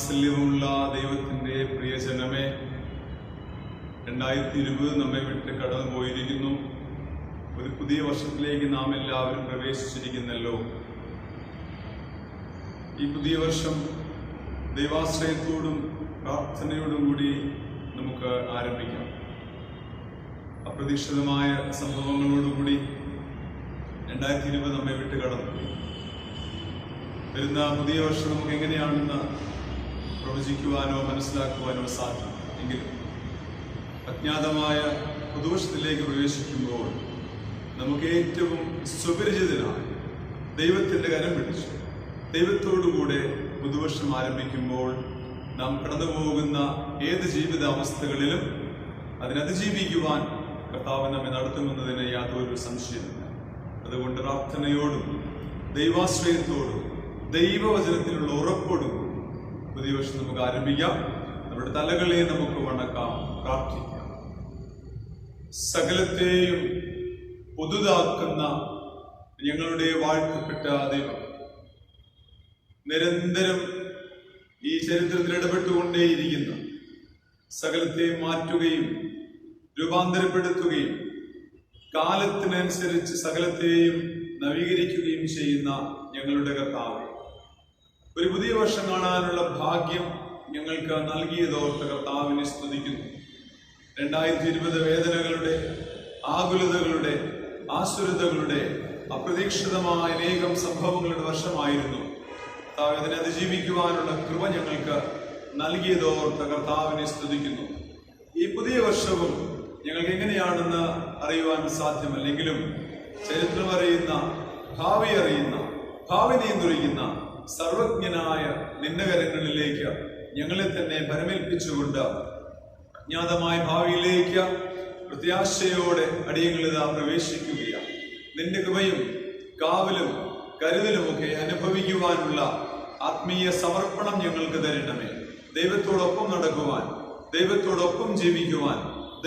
വാത്സല്യമുള്ള ദൈവത്തിൻ്റെ പ്രിയജനമേ, 2020 നമ്മെ വിട്ട് കടന്നു പോയിരിക്കുന്നു. ഒരു പുതിയ വർഷത്തിലേക്ക് നാം എല്ലാവരും പ്രവേശിച്ചിരിക്കുന്നല്ലോ. ഈ പുതിയ വർഷം ദൈവാശ്രയത്തോടും പ്രാർത്ഥനയോടും കൂടി നമുക്ക് ആരംഭിക്കാം. അപ്രതീക്ഷിതമായ സംഭവങ്ങളോടുകൂടി 2020 നമ്മെ വിട്ട് കടന്നു. വരുന്ന പുതിയ വർഷം നമുക്ക് എങ്ങനെയാണെന്ന് പ്രവചിക്കുവാനോ മനസ്സിലാക്കുവാനോ സാധിക്കും. എങ്കിലും അജ്ഞാതമായ പുതുവർഷത്തിലേക്ക് പ്രവേശിക്കുമ്പോൾ നമുക്ക് ഏറ്റവും സുപരിചിതനായ ദൈവത്തിൻ്റെ കരം പിടിച്ച് ദൈവത്തോടുകൂടെ പുതുവർഷം ആരംഭിക്കുമ്പോൾ നാം കടന്നു പോകുന്ന ഏത് ജീവിതാവസ്ഥകളിലും അതിനതിജീവിക്കുവാൻ കർത്താവ് നമ്മെ നടത്തുമെന്നതിന് യാതൊരു സംശയമില്ല. അതുകൊണ്ട് പ്രാർത്ഥനയോടും ദൈവാശ്രയത്തോടും ദൈവവചനത്തിലുള്ള ഉറപ്പോടും പുതിയ വർഷം നമുക്ക് ആരംഭിക്കാം. നമ്മുടെ തലകളെ നമുക്ക് വണക്കാം, പ്രാർത്ഥിക്കാം. സകലത്തെയും പുതുതാക്കുന്ന ഞങ്ങളുടെ വാഴ്ത്തപ്പെട്ട ദൈവം, നിരന്തരം ഈ ചരിത്രത്തിൽ ഇടപെട്ടുകൊണ്ടേയിരിക്കുന്ന, സകലത്തെയും മാറ്റുകയും രൂപാന്തരപ്പെടുത്തുകയും കാലത്തിനനുസരിച്ച് സകലത്തെയും നവീകരിക്കുകയും ചെയ്യുന്ന ഞങ്ങളുടെ കർത്താവ്, ഒരു പുതിയ വർഷം കാണാനുള്ള ഭാഗ്യം ഞങ്ങൾക്ക് നൽകിയതോർത്ത് കർത്താവിനെ സ്തുതിക്കുന്നു. 2020 വേദനകളുടെ, ആകുലതകളുടെ, ആസുരതകളുടെ, അപ്രതീക്ഷിതമായ അനേകം സംഭവങ്ങളുടെ വർഷമായിരുന്നു. കർത്താവ് അതിനെ അതിജീവിക്കുവാനുള്ള കൃപ ഞങ്ങൾക്ക് നൽകിയതോർത്ത് കർത്താവിനെ സ്തുതിക്കുന്നു. ഈ പുതിയ വർഷവും ഞങ്ങൾക്ക് എങ്ങനെയാണെന്ന് അറിയുവാൻ സാധ്യമല്ലെങ്കിലും ചരിത്രം അറിയുന്ന, ഭാവി അറിയുന്ന, ഭാവി നിയന്ത്രിക്കുന്ന സർവജ്ഞനായ നിന്റെ കരങ്ങളിലേക്ക് ഞങ്ങളെ തന്നെ പരമേൽപ്പിച്ചുകൊണ്ട് അജ്ഞാതമായ ഭാവിയിലേക്ക് പ്രത്യാശയോടെ അടിയങ്ങളിതാ പ്രവേശിക്കുകയാണ്. നിന്റെ കൃപയും കാവലും കരുതലുമൊക്കെ അനുഭവിക്കുവാനുള്ള ആത്മീയ സമർപ്പണം ഞങ്ങൾക്ക് തരണമേ. ദൈവത്തോടൊപ്പം നടക്കുവാൻ, ദൈവത്തോടൊപ്പം ജീവിക്കുവാൻ,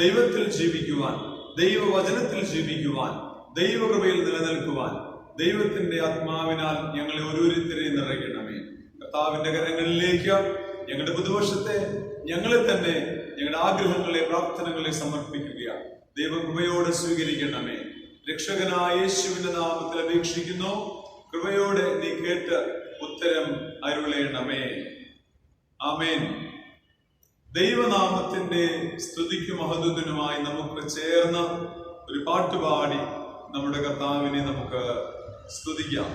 ദൈവത്തിൽ ജീവിക്കുവാൻ, ദൈവവചനത്തിൽ ജീവിക്കുവാൻ, ദൈവകൃപയിൽ നിലനിൽക്കുവാൻ ദൈവത്തിന്റെ ആത്മാവിനാൽ ഞങ്ങളെ ഓരോരുത്തരെയും നിറയ്ക്കണമേ. കർത്താവിന്റെ കരങ്ങളിലേക്ക് ഞങ്ങളുടെ പുതുവർഷത്തെ ഞങ്ങളെ തന്നെ, ഞങ്ങളുടെ ആഗ്രഹങ്ങളെ, പ്രാർത്ഥനകളെ സമർപ്പിക്കുകയാണ്. ദൈവകൃപയോടെ സ്വീകരിക്കണമേ. രക്ഷകനായ യേശുവിന്റെ നാമത്തിൽ അപേക്ഷിക്കുന്നു. കൃപയോടെ നീ കേട്ട് ഉത്തരം അരുളേണമേ. ആമേൻ. ദൈവനാമത്തിന്റെ സ്തുതിക്കും മഹത്വത്തിനുമായി നമുക്ക് ചേർന്ന് ഒരു പാട്ടുപാടി നമ്മുടെ കർത്താവിനെ നമുക്ക് സ്തുതിക്കാം.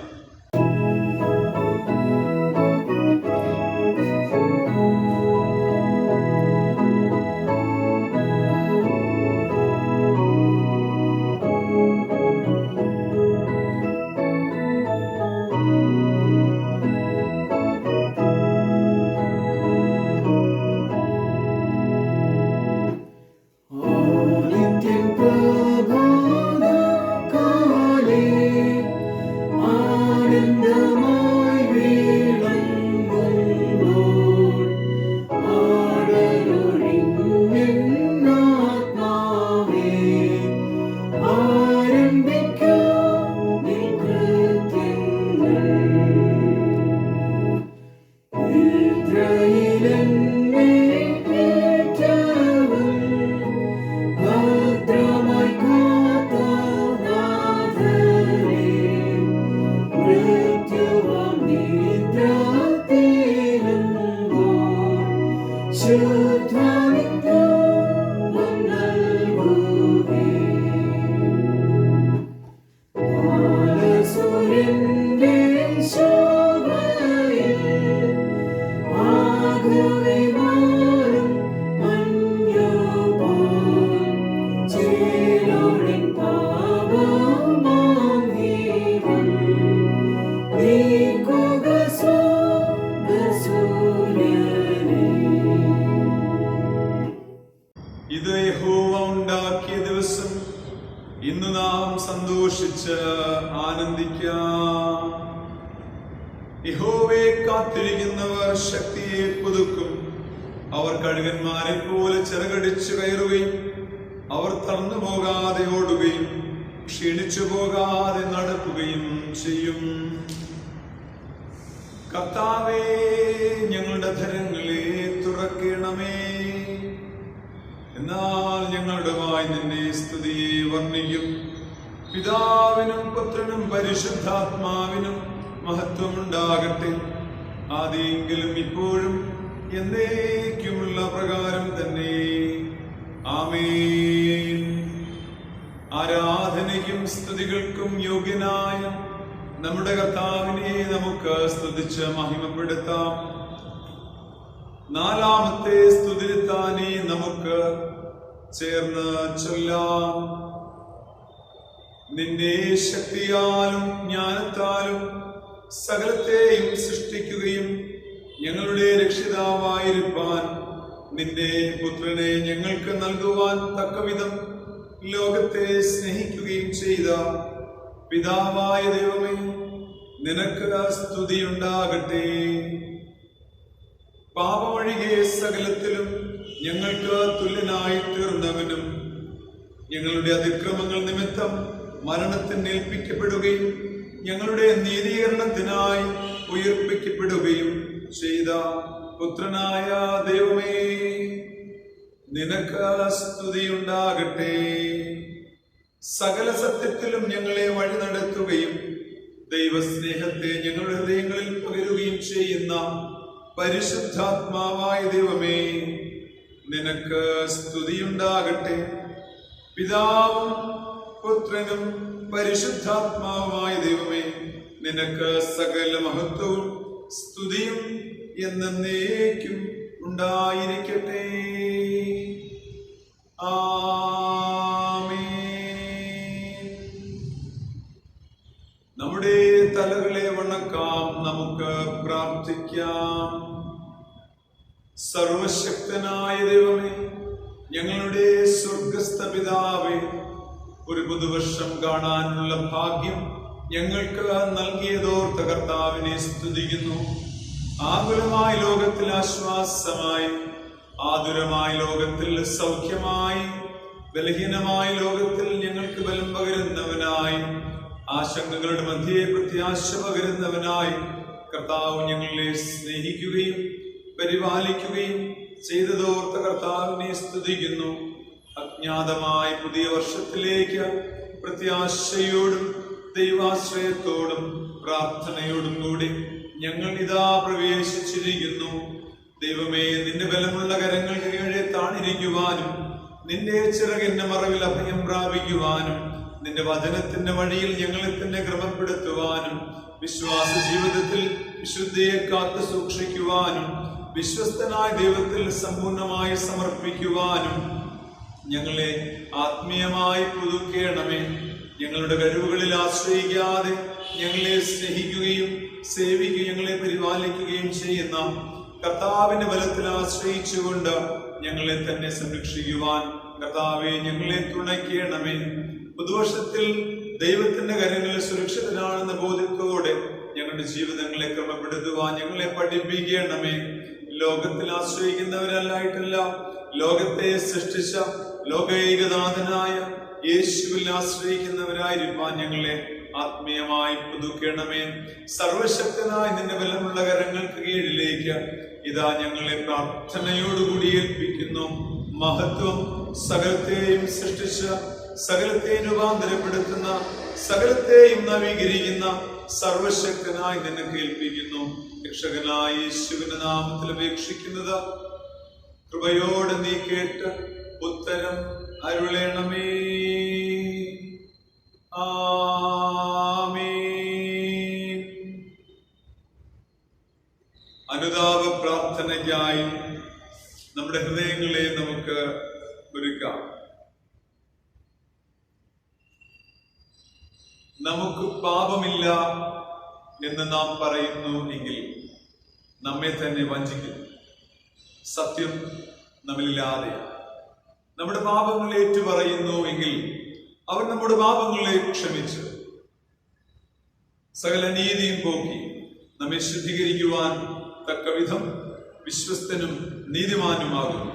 ഇത് യഹോവ ഉണ്ടാക്കിയ ദിവസം, ഇന്ന് നാം സന്തോഷിച്ച് ആനന്ദിക്കാം. യഹോവയെ കാത്തിരിക്കുന്നവർ ശക്തിയെ പുതുക്കും. അവർ കഴുകന്മാരെ പോലെ ചിറകടിച്ചു കയറുകയും അവർ തളർന്നു പോകാതെ ഓടുകയും ക്ഷീണിച്ചു പോകാതെ നടക്കുകയും ചെയ്യും. കർത്താവേ, ഞങ്ങളുടെ ധരങ്ങളെ തുറക്കണമേ. എന്നാൽ ഞങ്ങളുടെ വായ് നിന്നെ സ്തുതിയെ വർണ്ണിക്കും. പിതാവിനും പുത്രനും പരിശുദ്ധാത്മാവിനും മഹത്വമുണ്ടാകട്ടെ, ആദിയെങ്കിലും ഇപ്പോഴും എന്നേക്കുമുള്ള പ്രകാരം തന്നെ. ആമേൻ. ആരാധനയ്ക്കും സ്തുതികൾക്കും യോഗ്യനായ നമ്മുടെ കർത്താവിനെ നമുക്ക് സ്തുതിച്ച് മഹിമപ്പെടുത്താം. നാലാമത്തെ സ്തുതിത്താനെ നമുക്ക് ചേർന്ന് ചൊല്ലാം. നിന്റെ ശക്തിയാലും ജ്ഞാനത്താലും സകലത്തെയും സൃഷ്ടിക്കുകയും ഞങ്ങളുടെ രക്ഷിതാവായിരിക്കാൻ നിന്റെ പുത്രനെ ഞങ്ങൾക്ക് നൽകുവാൻ തക്കവിധം ലോകത്തെ സ്നേഹിക്കുകയും ചെയ്ത പിതാവായ ദൈവമേ, നിനക്ക് സ്തുതിയുണ്ടാകട്ടെ. പാപമൊഴികെ സകലത്തിലും ഞങ്ങൾക്ക് തുല്യനായി തീർന്നവനും ഞങ്ങളുടെ അതിക്രമങ്ങൾ നിമിത്തം മരണത്തിന് ഏൽപ്പിക്കപ്പെടുകയും ഞങ്ങളുടെ നീതീകരണത്തിനായി ഉയർപ്പിക്കപ്പെടുകയും ചെയ്ത പുത്രനായ ദൈവമേ, നിനക്ക് സ്തുതിയുണ്ടാകട്ടെ. സകല സത്യത്തിലും ഞങ്ങളെ വഴി നടത്തുകയും ദൈവസ്നേഹത്തെ ഞങ്ങളുടെ ഹൃദയങ്ങളിൽ പകരുകയും ചെയ്യുന്ന പരിശുദ്ധാത്മാവായ ദൈവമേ, നിനക്ക് സ്തുതിയുണ്ടാകട്ടെ. പിതാവും പുത്രനും പരിശുദ്ധാത്മാവുമായ ദൈവമേ, നിനക്ക് സകല മഹത്വവും സ്തുതിയും എന്നേക്കും ഉണ്ടായിരിക്കട്ടെ. ആമേൻ. നമ്മുടെ തലകളെ വണക്കാം, നമുക്ക് പ്രാർത്ഥിക്കാം. സർവശക്തനായ ദൈവമേ, ഞങ്ങളുടെ സ്വർഗസ്ഥ പിതാവേ, ഒരു പുതുവർഷം കാണാനുള്ള ഭാഗ്യം ഞങ്ങൾക്ക് നൽകിയതോർത്ത കർത്താവിനെ സ്തുതിക്കുന്നു. ആകുലമായ ലോകത്തിൽ ആശ്വാസമായി, ആതുരമായ ലോകത്തിൽ സൗഖ്യമായി, ബലഹീനമായ ലോകത്തിൽ ഞങ്ങൾക്ക് ബലം പകരുന്നവനായി, ആശങ്കകളുടെ മധ്യേ പ്രത്യാശ പകരുന്നവനായി കർത്താവ് ഞങ്ങളെ സ്നേഹിക്കുകയും പരിപാലിക്കുകയും ചെയ്തതോർത്ത കർത്താവിനെ സ്തുതിക്കുന്നു. അജ്ഞാതമായ പുതിയ വർഷത്തിലേക്ക് പ്രത്യാശയോടും ദൈവാശ്രയത്തോടും പ്രാർത്ഥനയോടും കൂടി ഞങ്ങൾ ഇതാ പ്രവേശിച്ചിരിക്കുന്നു. ദൈവമേ, നിന്റെ ബലമുള്ള കരങ്ങൾക്ക് കീഴെ താണിരിക്കുവാനും നിന്റെ ചിറകിന്റെ മറവിൽ അഭയം പ്രാപിക്കുവാനും നിന്റെ വചനത്തിന്റെ വഴിയിൽ ഞങ്ങളെ തന്നെ ക്രമപ്പെടുത്തുവാനും വിശ്വാസ ജീവിതത്തിൽ വിശുദ്ധിയെ കാത്തു സൂക്ഷിക്കുവാനും വിശ്വസ്തനായ ദൈവത്തിൽ സമ്പൂർണമായി സമർപ്പിക്കുവാനും ഞങ്ങളെ ആത്മീയമായി പുതുക്കേണമേ. ഞങ്ങളുടെ കഴിവുകളിൽ ആശ്രയിക്കാതെ ഞങ്ങളെ സ്നേഹിക്കുകയും സേവിക്കുകയും ഞങ്ങളെ പരിപാലിക്കുകയും ചെയ്യുന്ന കർത്താവിന്റെ ബലത്തിൽ ആശ്രയിച്ചുകൊണ്ട് ഞങ്ങളെ തന്നെ സംരക്ഷിക്കുവാൻ കർത്താവെ ഞങ്ങളെ തുണയ്ക്കണമേ. പുതുവർഷത്തിൽ ദൈവത്തിന്റെ കരങ്ങളിൽ സുരക്ഷിതരാണെന്ന ബോധ്യത്തോടെ ഞങ്ങളുടെ ജീവിതങ്ങളെ ക്രമപ്പെടുത്തുവാൻ ഞങ്ങളെ പഠിപ്പിക്കണമേ. ലോകത്തിൽ ആശ്രയിക്കുന്നവരല്ലായിട്ടല്ല, ലോകത്തെ സൃഷ്ടിച്ച ലോകൈകനാഥനായ യേശുവിൽ ആശ്രയിക്കുന്നവരായിരിക്കാൻ ഞങ്ങളെ ആത്മീയമായി പുതുക്കണമേ. സർവശക്തനായ നിന്റെ ബലമുള്ള കരങ്ങൾക്ക് കീഴിലേക്ക് ഇതാ ഞങ്ങളെ പ്രാർത്ഥനയോടുകൂടി ഏൽപ്പിക്കുന്നു. മഹത്വം സകലത്തെയും സൃഷ്ടിച്ച, സകലത്തെയും രൂപാന്തരപ്പെടുത്തുന്ന, സകലത്തെയും നവീകരിക്കുന്ന സർവശക്തനായി നിന്നെ കേൾപ്പിക്കുന്നു. രക്ഷകനായ യേശുവിന്റെ നാമത്തിൽ അപേക്ഷിക്കുന്നത് കൃപയോടെ നീ കേട്ട് ഉത്തരം അരുളണമേ. ആമേൻ. അനുതാപ പ്രാർത്ഥനയ്ക്കായി നമ്മുടെ ഹൃദയങ്ങളെ നമുക്ക് ഒരുക്കാം. നമുക്ക് പാപമില്ല എന്ന് നാം പറയുന്നു എങ്കിൽ നമ്മെ തന്നെ വഞ്ചിക്കുന്നു. സത്യം നമ്മളില്ലാതെ നമ്മുടെ പാപങ്ങളെ ഏറ്റുപറയുന്നു എങ്കിൽ അവൻ നമ്മുടെ പാപങ്ങളെ ക്ഷമിച്ച് സകല നീതിയും പോക്കി നമ്മെ ശുദ്ധീകരിക്കുവാൻ തക്കവിധം വിശ്വസ്തനും നീതിമാനുമാകുന്നു.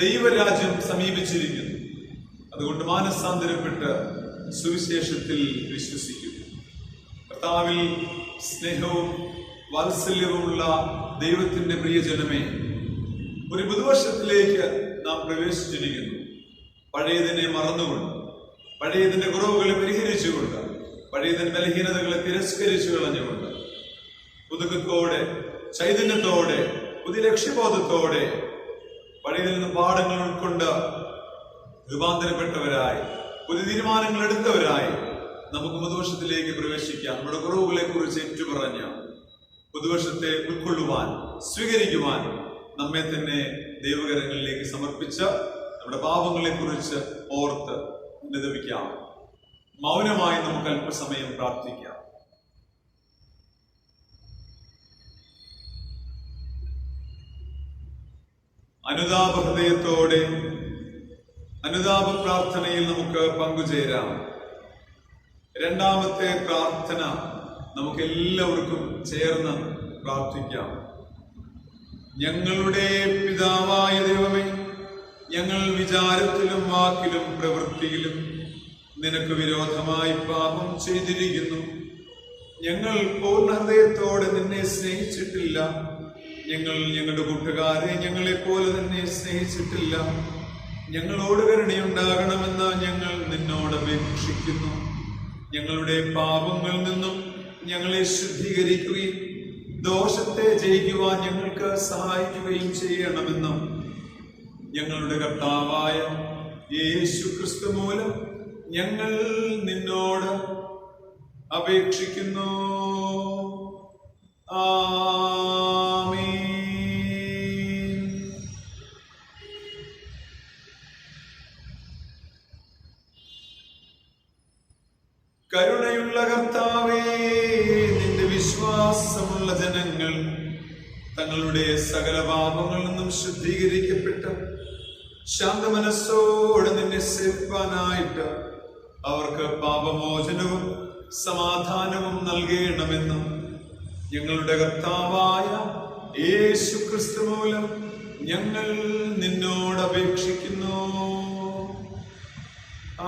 ദൈവരാജ്യം സമീപിച്ചിരിക്കുന്നു. അതുകൊണ്ട് മാനസാന്തരപ്പെട്ട് സുവിശേഷത്തിൽ വിശ്വസിക്കുന്നു. കർത്താവിൽ സ്നേഹവും വാത്സല്യവുമുള്ള ദൈവത്തിന്റെ പ്രിയജനമേ, ഒരു പുതുവർഷത്തിലേക്ക് നാം പ്രവേശിച്ചിരിക്കുന്നു. പഴയതിനെ മറന്നുകൊണ്ട്, പഴയതിന്റെ കുറവുകളെ പരിഹരിച്ചുകൊണ്ട്, പഴയതിന്റെ ബലഹീനതകളെ തിരസ്കരിച്ചു കളഞ്ഞുകൊണ്ട്, പുതുക്കത്തോടെ, ചൈതന്യത്തോടെ, പുതിയ ലക്ഷ്യബോധത്തോടെ, പഴയതിൽ നിന്ന് പാഠങ്ങൾ ഉൾക്കൊണ്ട് രൂപാന്തരപ്പെട്ടവരായി, പുതിയ തീരുമാനങ്ങൾ എടുത്തവരായി നമുക്ക് പുതുവർഷത്തിലേക്ക് പ്രവേശിക്കാം. നമ്മുടെ കുറവുകളെ കുറിച്ച് ഏറ്റുപറഞ്ഞ പുതുവർഷത്തെ ഉൾക്കൊള്ളുവാൻ, സ്വീകരിക്കുവാൻ നമ്മെ തന്നെ ദൈവകരങ്ങളിലേക്ക് സമർപ്പിച്ച നമ്മുടെ പാപങ്ങളെ കുറിച്ച് ഓർത്ത് അനുദപിക്കാം. മൗനമായി നമുക്ക് അല്പസമയം പ്രാർത്ഥിക്കാം. അനുതാപ ഹൃദയത്തോടെ അനുതാപ പ്രാർത്ഥനയിൽ നമുക്ക് പങ്കുചേരാം. രണ്ടാമത്തെ പ്രാർത്ഥന നമുക്ക് എല്ലാവർക്കും ചേർന്ന് പ്രാർത്ഥിക്കാം. ഞങ്ങളുടെ പിതാവായ ദൈവമേ, ഞങ്ങൾ വിചാരത്തിലും വാക്കിലും പ്രവൃത്തിയിലും നിനക്ക് വിരോധമായി പാപം ചെയ്തിരിക്കുന്നു. ഞങ്ങൾ പൂർണ്ണ ഹൃദയത്തോടെ നിന്നെ സ്നേഹിച്ചിട്ടില്ല. ഞങ്ങൾ ഞങ്ങളുടെ കൂട്ടുകാരെ ഞങ്ങളെപ്പോലെ തന്നെ സ്നേഹിച്ചിട്ടില്ല. ഞങ്ങളോട് കരുണയുണ്ടാകണമെന്ന് ഞങ്ങൾ നിന്നോട് അപേക്ഷിക്കുന്നു. ഞങ്ങളുടെ പാപങ്ങളിൽ നിന്നും ഞങ്ങളെ ശുദ്ധീകരിക്കുകയും ദോഷത്തെ ജയിക്കുവാൻ ഞങ്ങൾക്ക് സഹായിക്കുകയും ചെയ്യണമെന്നും ഞങ്ങളുടെ കർത്താവായ യേശു ക്രിസ്തു മൂലം ഞങ്ങൾ നിന്നോട് അപേക്ഷിക്കുന്നു. ആമീൻ. കരുണയുള്ള കർത്താവേ, നിന്റെ വിശ്വാസമുള്ള ജനങ്ങൾ തങ്ങളുടെ സകല പാപങ്ങളിൽ നിന്നും ശുദ്ധീകരിക്കപ്പെട്ട് ശാന്തമനസ്സോടെ നിന്നെ സേവിപ്പാനായിട്ട് അവർക്ക് പാപമോചനവും സമാധാനവും നൽകണമെന്നും ഞങ്ങളുടെ കർത്താവായ യേശു ക്രിസ്തു മൂലം ഞങ്ങൾ നിന്നോട് അപേക്ഷിക്കുന്നു.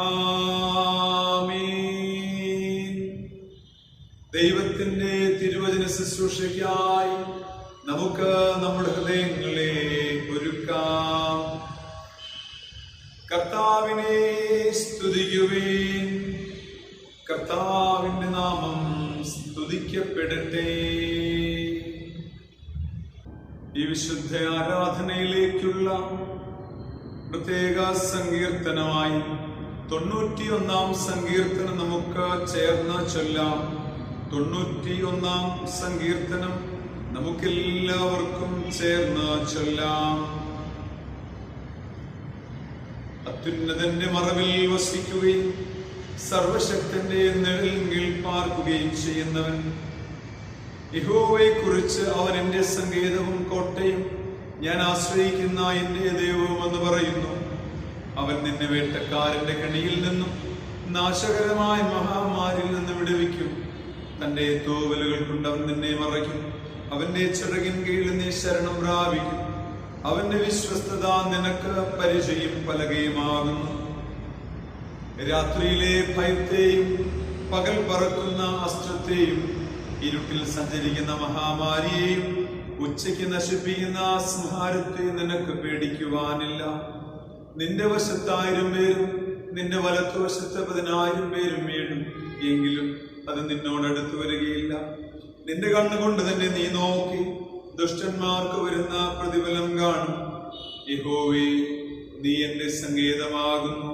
ആമീൻ. ദൈവത്തിന്റെ തിരുവചന ശുശ്രൂഷയ്ക്കായി നമുക്ക് നമ്മുടെ ഹൃദയങ്ങളെ ഒരുക്കാം. കർത്താവിനെ സ്തുതിക്കുവിൻ. കർത്താവിന്റെ നാമം സ്തുതിക്കപ്പെടട്ടെ. ഈ വിശുദ്ധ ആരാധനയിലേക്കുള്ള പ്രത്യേക സങ്കീർത്തനമായി 91-ാം സങ്കീർത്തനം നമുക്ക് ചേർന്ന് ചൊല്ലാം. 91-ാം സങ്കീർത്തനം നമുക്കെല്ലാവർക്കും ചേർന്ന് ചൊല്ലാം. അത്യുന്നതന്റെ മറവിൽ വസിക്കുകയും സർവശക്തന്റെ നിഴലിൽ പാർക്കുകയും ചെയ്യുന്നവൻ, യഹോവയെ കുറിച്ച് അവൻ എന്റെ സങ്കേതവും കോട്ടയും ഞാൻ ആശ്രയിക്കുന്ന എന്റെ ദൈവവും എന്ന് പറയുന്നു. അവൻ നിന്നെ വേട്ടക്കാരന്റെ കെണിയിൽ നിന്നും നാശകരമായ മഹാമാരിയിൽ നിന്ന് വിടുവിക്കും. തന്റെ തൂവലുകൾ കൊണ്ട് അവൻ നിന്നെ മറയ്ക്കും. അവന്റെ ചിറകിൻ കീഴിൽ നീ ശരണം പ്രാപിക്കും. അവന്റെ വിശ്വസ്തത നിനക്ക് പരിചയം പലകയുമാകുന്നു. രാത്രിയിലെ ഭയത്തെയും പകൽ പറക്കുന്ന അസ്ത്രത്തെയും ഇരുട്ടിൽ സഞ്ചരിക്കുന്ന മഹാമാരിയെയും ഉച്ചയ്ക്ക് നശിപ്പിക്കുന്ന സംഹാരത്തെ നിനക്ക് പേടിക്കുവാനില്ല. നിന്റെ വശത്ത് 1000 പേരും നിന്റെ വലത്തുവശത്ത് 10,000 പേരും വീഴും, എങ്കിലും അത് നിന്നോടടുത്ത് വരികയില്ല. നിന്റെ കണ്ണുകൊണ്ട് തന്നെ നീ നോക്കി ദുഷ്ടന്മാർക്ക് വരുന്ന പ്രതിഫലം കാണും. യഹോവേ, നീ എന്റെ സങ്കേതമാകുന്നു.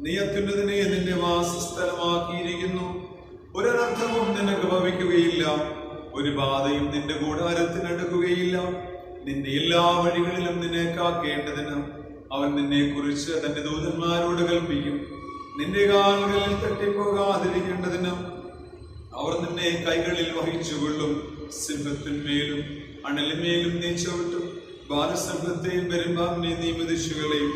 നീ അത്യുന്നതനെ നിന്റെ വാസസ്ഥലമാക്കിയിരിക്കുന്നു. ഒരനർത്ഥവും നിനക്ക് ഭവിക്കുകയില്ല, ഒരു ബാധയും നിന്റെ കൂടാരത്തിനടുക്കുകയില്ല. നിന്റെ എല്ലാ വഴികളിലും നിന്നെ കാക്കേണ്ടതിന് അവൻ നിന്നെ കുറിച്ച് തന്റെ ദൂതന്മാരോട് കൽപ്പിക്കും. നിന്റെ കാലുകളിൽ തട്ടിപ്പോകാതിരിക്കേണ്ടതിന് അവർ നിന്നെ കൈകളിൽ വഹിച്ചുകൊള്ളും. സിംഹത്തിന്മേലും അണലിന്മേലും നീ ചവിട്ടും. ബാലസിംഹത്തെയും പെരുമ്പാമ്പിനെയും നീ മിതിച്ചുകളയും.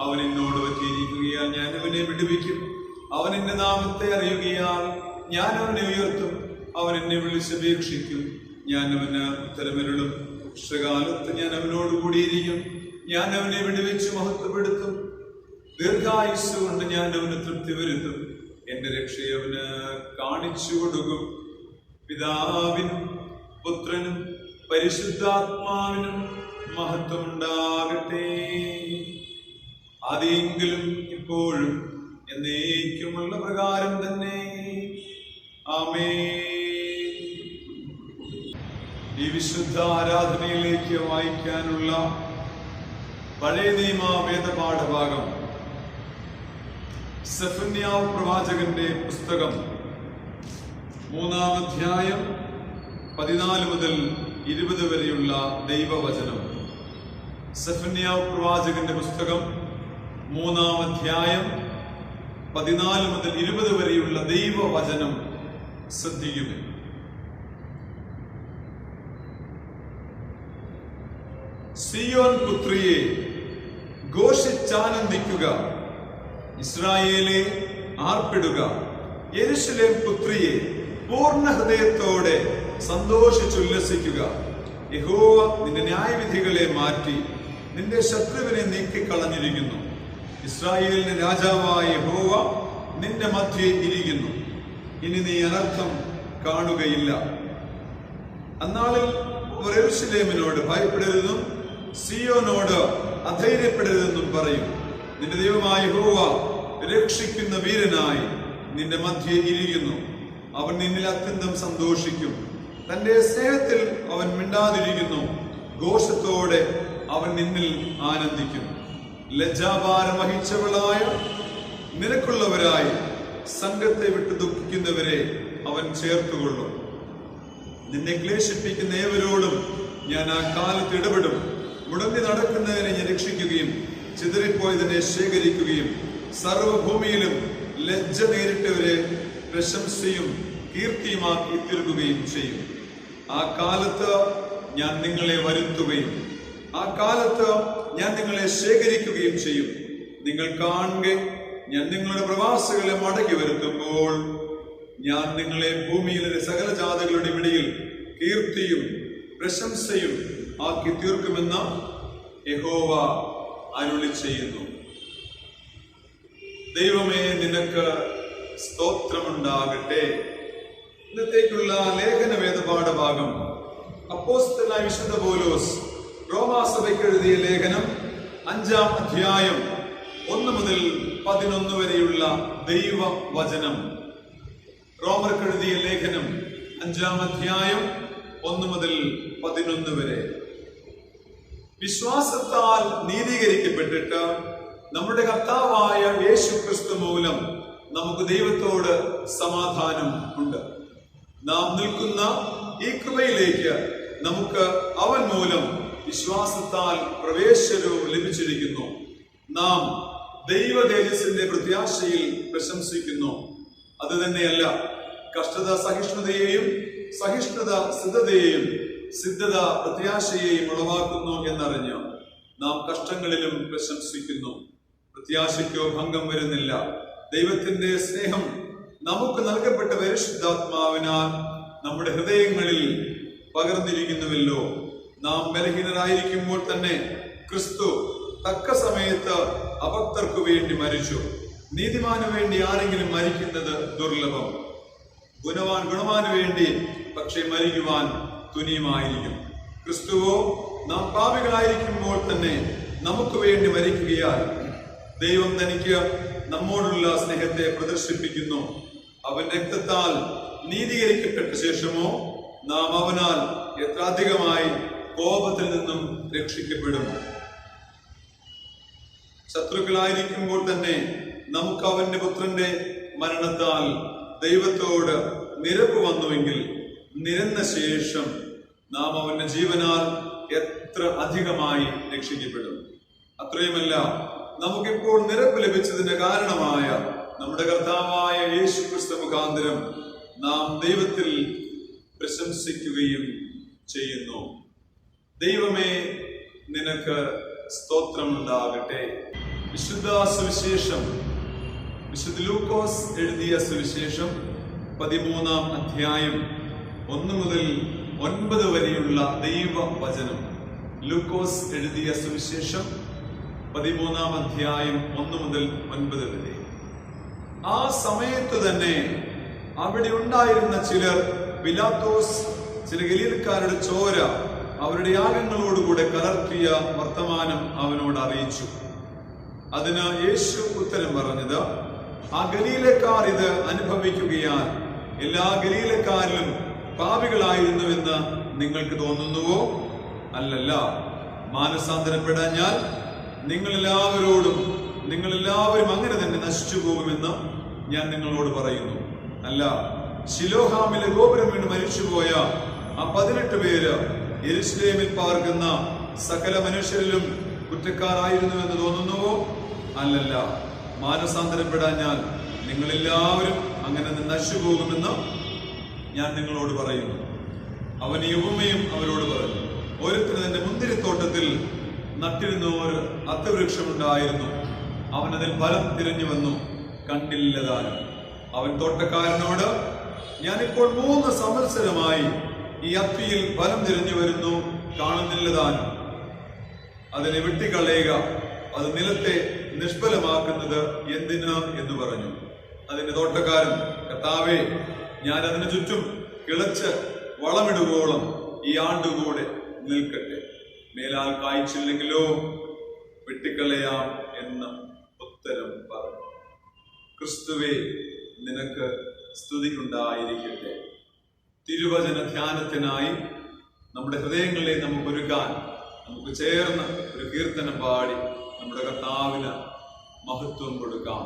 അവൻ എന്നോട് പറ്റിയിരിക്കുകയാൽ ഞാൻ അവനെ വിടുവിക്കും. അവൻ എന്റെ നാമത്തെ അറിയുകയാൽ ഞാൻ അവനെ ഉയർത്തും. അവൻ എന്നെ വിളിച്ചപേക്ഷിക്കും, ഞാൻ അവന് ഉത്തരമരുളും. ഉഷകാലത്ത് ഞാൻ അവനോട് കൂടിയിരിക്കും. ഞാൻ അവനെ വിടുവിച്ച് മഹത്വപ്പെടുത്തും. ദീർഘായുസ് കൊണ്ട് ഞാൻ അവന് തൃപ്തി വരുത്തും. എന്റെ രക്ഷയെ അവന് കാണിച്ചു കൊടുക്കും. പിതാവിനും പുത്രനും പരിശുദ്ധാത്മാവിനും മഹത്വമുണ്ടാകട്ടെ. ആദിയെങ്കിലും ഇപ്പോഴും എന്നേക്കുമുള്ള പ്രകാരം തന്നെ. ആമേൻ. ഈ വിശുദ്ധ ആരാധനയിലേക്ക് വായിക്കാനുള്ള പഴയ നിയമ വേദപാഠഭാഗം സെഫന്യാവ് പ്രവാചകന്റെ പുസ്തകം 3-ാം അധ്യായം 14 മുതൽ 20 വരെയുള്ള ദൈവവചനം. സെഫന്യാവ് പ്രവാചകന്റെ പുസ്തകം 3-ാം അധ്യായം 14 മുതൽ 20 വരെയുള്ള ദൈവവചനം ശ്രദ്ധിക്കുമേ. സിയോൻ പുത്രിയെ ഘോഷിച്ചാനന്ദിക്കുക, ഇസ്രായേലെ ആർപ്പിടുക. യെരൂശലേം പുത്രിയെ പൂർണ്ണ ഹൃദയത്തോടെ സന്തോഷിച്ചുല്ലസിക്കുക. യഹോവ നിന്റെ ന്യായവിധികളെ മാറ്റി നിന്റെ ശത്രുവിനെ നീക്കിക്കളഞ്ഞിരിക്കുന്നു. ഇസ്രായേലിന്റെ രാജാവായ യഹോവ നിന്റെ മധ്യേ ഇരിക്കുന്നു. ഇനി നീ അനർത്ഥം കാണുകയില്ല. അന്നാളിൽ അവർ യെരൂശലേമിനോട് ഭയപ്പെടരുതെന്നും സിയോനോട് അധൈര്യപ്പെടരുതെന്നും പറയും. നിന്റെ ദൈവമായ യഹോവ രക്ഷിക്കുന്ന വീരനായി നിന്റെ മധ്യേ ഇരിക്കുന്നു. അവൻ നിന്നിൽ അത്യന്തം സന്തോഷിക്കും. തന്റെ സ്നേഹത്തിൽ അവൻ മിണ്ടാതിരിക്കുന്നു. ഘോഷത്തോടെ അവൻ നിന്നിൽ ആനന്ദിക്കും. ലജ്ജാഭാരം വഹിച്ചവളായ നിനക്കുള്ളവരായി സംഘത്തെ വിട്ട് ദുഃഖിക്കുന്നവരെ അവൻ ചേർത്തുകൊള്ളും. നിന്നെ ക്ലേശിപ്പിക്കുന്ന ഏവരോടും ഞാൻ ആ കാലത്ത് ഇടപെടും. മുടങ്ങി നടക്കുന്നതിനെ ഞാൻ രക്ഷിക്കുകയും ചിതറിപ്പോയതിനെ ശേഖരിക്കുകയും സർവഭൂമിയിലും ലജ്ജ നേരിട്ടവരെ പ്രശംസയും കീർത്തിയുമാക്കി തീർക്കുകയും ചെയ്യും. ആ കാലത്ത് ഞാൻ നിങ്ങളെ വരുത്തുകയും ആ കാലത്ത് ഞാൻ നിങ്ങളെ ശേഖരിക്കുകയും ചെയ്യും. നിങ്ങൾ കാണുക, ഞാൻ നിങ്ങളുടെ പ്രവാസികളെ മടക്കി വരുത്തുമ്പോൾ ഞാൻ നിങ്ങളെ ഭൂമിയിലെ സകല ജാതികളുടെ ഇടയിൽ കീർത്തിയും പ്രശംസയും ആക്കി തീർക്കുമെന്ന് യഹോവ അരുളി ചെയ്യുന്നു. ദൈവമേ, നിനക്ക് സ്തോത്രമുണ്ടാകട്ടെ. ഇന്നത്തേക്കുള്ള ലേഖന വേദപാഠഭാഗം അപ്പോസ്തലനായ വിശുദ്ധ പൗലോസ് റോമാസഭയ്ക്ക് എഴുതിയ ലേഖനം 5-ാം അധ്യായം 1 മുതൽ 11 വരെയുള്ള ദൈവവചനം. റോമർക്ക് എഴുതിയ ലേഖനം 5-ാം അധ്യായം 1 മുതൽ 11 വരെ. വിശ്വാസത്താൽ നീതീകരിക്കപ്പെട്ടിട്ട് നമ്മുടെ കർത്താവായ യേശു ക്രിസ്തു മൂലം നമുക്ക് ദൈവത്തോട് സമാധാനം ഉണ്ട്. നാം നിൽക്കുന്ന ഈ കൃപയിലേക്ക് നമുക്ക് അവൻ മൂലം വിശ്വാസത്താൽ പ്രവേശനവും ലഭിച്ചിരിക്കുന്നു. നാം ദൈവ തേജസ്സിന്റെ പ്രത്യാശയിൽ പ്രശംസിക്കുന്നു. അത് തന്നെയല്ല, കഷ്ടത സഹിഷ്ണുതയെയും സഹിഷ്ണുത സിദ്ധതയെയും സിദ്ധത പ്രത്യാശയെയും ഉളവാക്കുന്നു എന്നറിഞ്ഞ് നാം കഷ്ടങ്ങളിലും പ്രശംസിക്കുന്നു. പ്രത്യാശയ്ക്കോ ഭംഗം വരുന്നില്ല. ദൈവത്തിന്റെ സ്നേഹം നമുക്ക് നൽകപ്പെട്ട പരിശുദ്ധാത്മാവിനാൽ നമ്മുടെ ഹൃദയങ്ങളിൽ പകർന്നിരിക്കുന്നുവല്ലോ. നാം ബലഹീനരായിരിക്കുമ്പോൾ തന്നെ ക്രിസ്തു തക്ക സമയത്ത് അഭക്തർക്കു വേണ്ടി മരിച്ചു. നീതിമാനു വേണ്ടി ആരെങ്കിലും മരിക്കുന്നത് ദുർലഭം. ഗുണവാന് വേണ്ടി പക്ഷേ മരിക്കുവാൻ തുനിയുമായിരിക്കും. ക്രിസ്തുവോ നാം പാപികളായിരിക്കുമ്പോൾ തന്നെ നമുക്ക് വേണ്ടി മരിക്കുകയാൽ ദൈവം തനിക്ക് നമ്മോടുള്ള സ്നേഹത്തെ പ്രദർശിപ്പിക്കുന്നു. അവൻ രക്തത്താൽ നീതീകരിക്കപ്പെട്ട ശേഷമോ നാം അവനാൽ എത്ര അധികമായി കോപത്തിൽ നിന്നും രക്ഷിക്കപ്പെടും. ശത്രുക്കളായിരിക്കുമ്പോൾ തന്നെ നമുക്ക് അവന്റെ പുത്രന്റെ മരണത്താൽ ദൈവത്തോട് നിരപ്പ് വന്നുവെങ്കിൽ നിരന്ന ശേഷം നാം അവന്റെ ജീവനാൽ എത്ര അധികമായി രക്ഷിക്കപ്പെടും. അത്രയുമല്ല, നമുക്കിപ്പോൾ നിരപ്പ് ലഭിച്ചതിന്റെ കാരണമായ നമ്മുടെ കർത്താവായ യേശു ക്രിസ്തു മുഖാന്തരം നാം ദൈവത്തിൽ പ്രശംസിക്കുകയും ചെയ്യുന്നു. ദൈവമേ, നിനക്ക് സ്തോത്രമുണ്ടാകട്ടെ. വിശുദ്ധ സുവിശേഷം, വിശുദ്ധ ലൂക്കോസ് എഴുതിയ സുവിശേഷം 13-ാം അധ്യായം 1 മുതൽ 9 വരെയുള്ള ദൈവവചനം. ലൂക്കോസ് എഴുതിയ സുവിശേഷം 13-ാം അധ്യായം 1 മുതൽ 9 വരെ. ആ സമയത്ത് തന്നെ അവിടെ ഉണ്ടായിരുന്ന ചിലർ പിലാത്തോസ് ചില ഗലീലക്കാരുടെ ചോര അവരുടെ യാഗങ്ങളോടുകൂടെ കലർത്തിയ വർത്തമാനം അവനോട് അറിയിച്ചു. അതിന് യേശു ഉത്തരം പറഞ്ഞത്, ആ ഗലീലക്കാർ ഇത് അനുഭവിക്കുകയാൽ എല്ലാ ഗലീലക്കാരിലും പാപികളായിരുന്നുവെന്ന് നിങ്ങൾക്ക് തോന്നുന്നുവോ? അല്ലല്ല. മാനസാന്തരപ്പെടാഞ്ഞാൽ നിങ്ങളെല്ലാവരും അങ്ങനെ തന്നെ നശിച്ചു പോകുമെന്ന് ഞാൻ നിങ്ങളോട് പറയുന്നു. അല്ല, ശിലോഹാമിലെ ഗോപുരം വീണ് മരിച്ചുപോയ ആ 18 പേര് യെരുശലേമിൽ പാർക്കുന്ന സകല മനുഷ്യരിലും കുറ്റക്കാരായിരുന്നുവെന്ന് തോന്നുന്നുവോ? അല്ലല്ല. മാനസാന്തരപ്പെടാഞ്ഞാൽ നിങ്ങളെല്ലാവരും അങ്ങനെ നശിച്ചു പോകുമെന്ന് ഞാൻ നിങ്ങളോട് പറയുന്നു. അവൻ ഈ ഉപമയും അവരോട് പറഞ്ഞു. ഓരോരുത്തരും തന്റെ മുന്തിരിത്തോട്ടത്തിൽ നട്ടിരുന്ന ഒരു അത്തവൃക്ഷമുണ്ടായിരുന്നു. അവനതിൽ ഫലം തിരഞ്ഞു വന്നു, കണ്ടില്ലതാനും. അവൻ തോട്ടക്കാരനോട്, ഞാനിപ്പോൾ 3 സംവത്സരമായി ഈ അത്തിയിൽ ഫലം തിരഞ്ഞു വരുന്നു, കാണുന്നില്ലതാനും. അതിനെ വെട്ടിക്കളയുക, അത് നിലത്തെ നിഷ്ഫലമാക്കുന്നത് എന്തിന് എന്ന് പറഞ്ഞു. അതിന്റെ തോട്ടക്കാരൻ, കർത്താവേ, ഞാൻ അതിന് ചുറ്റും കിളച്ച് വളമിടുവോളം ഈ ആണ്ടുകൂടെ നിൽക്കട്ടെ, മേലാൽ കായ്ച്ചില്ലെങ്കിലോ വെട്ടിക്കളയാം എന്ന് ഉത്തരം പറഞ്ഞു. ക്രിസ്തുവേ, നിനക്ക് സ്തുതിയുണ്ടായിരിക്കട്ടെ. തിരുവചന ധ്യാനത്തിനായി നമ്മുടെ ഹൃദയങ്ങളെ നമുക്കൊരുക്കാൻ നമുക്ക് ചേർന്ന് ഒരു കീർത്തനം പാടി നമ്മുടെ കർത്താവിന് മഹത്വം കൊടുക്കാം.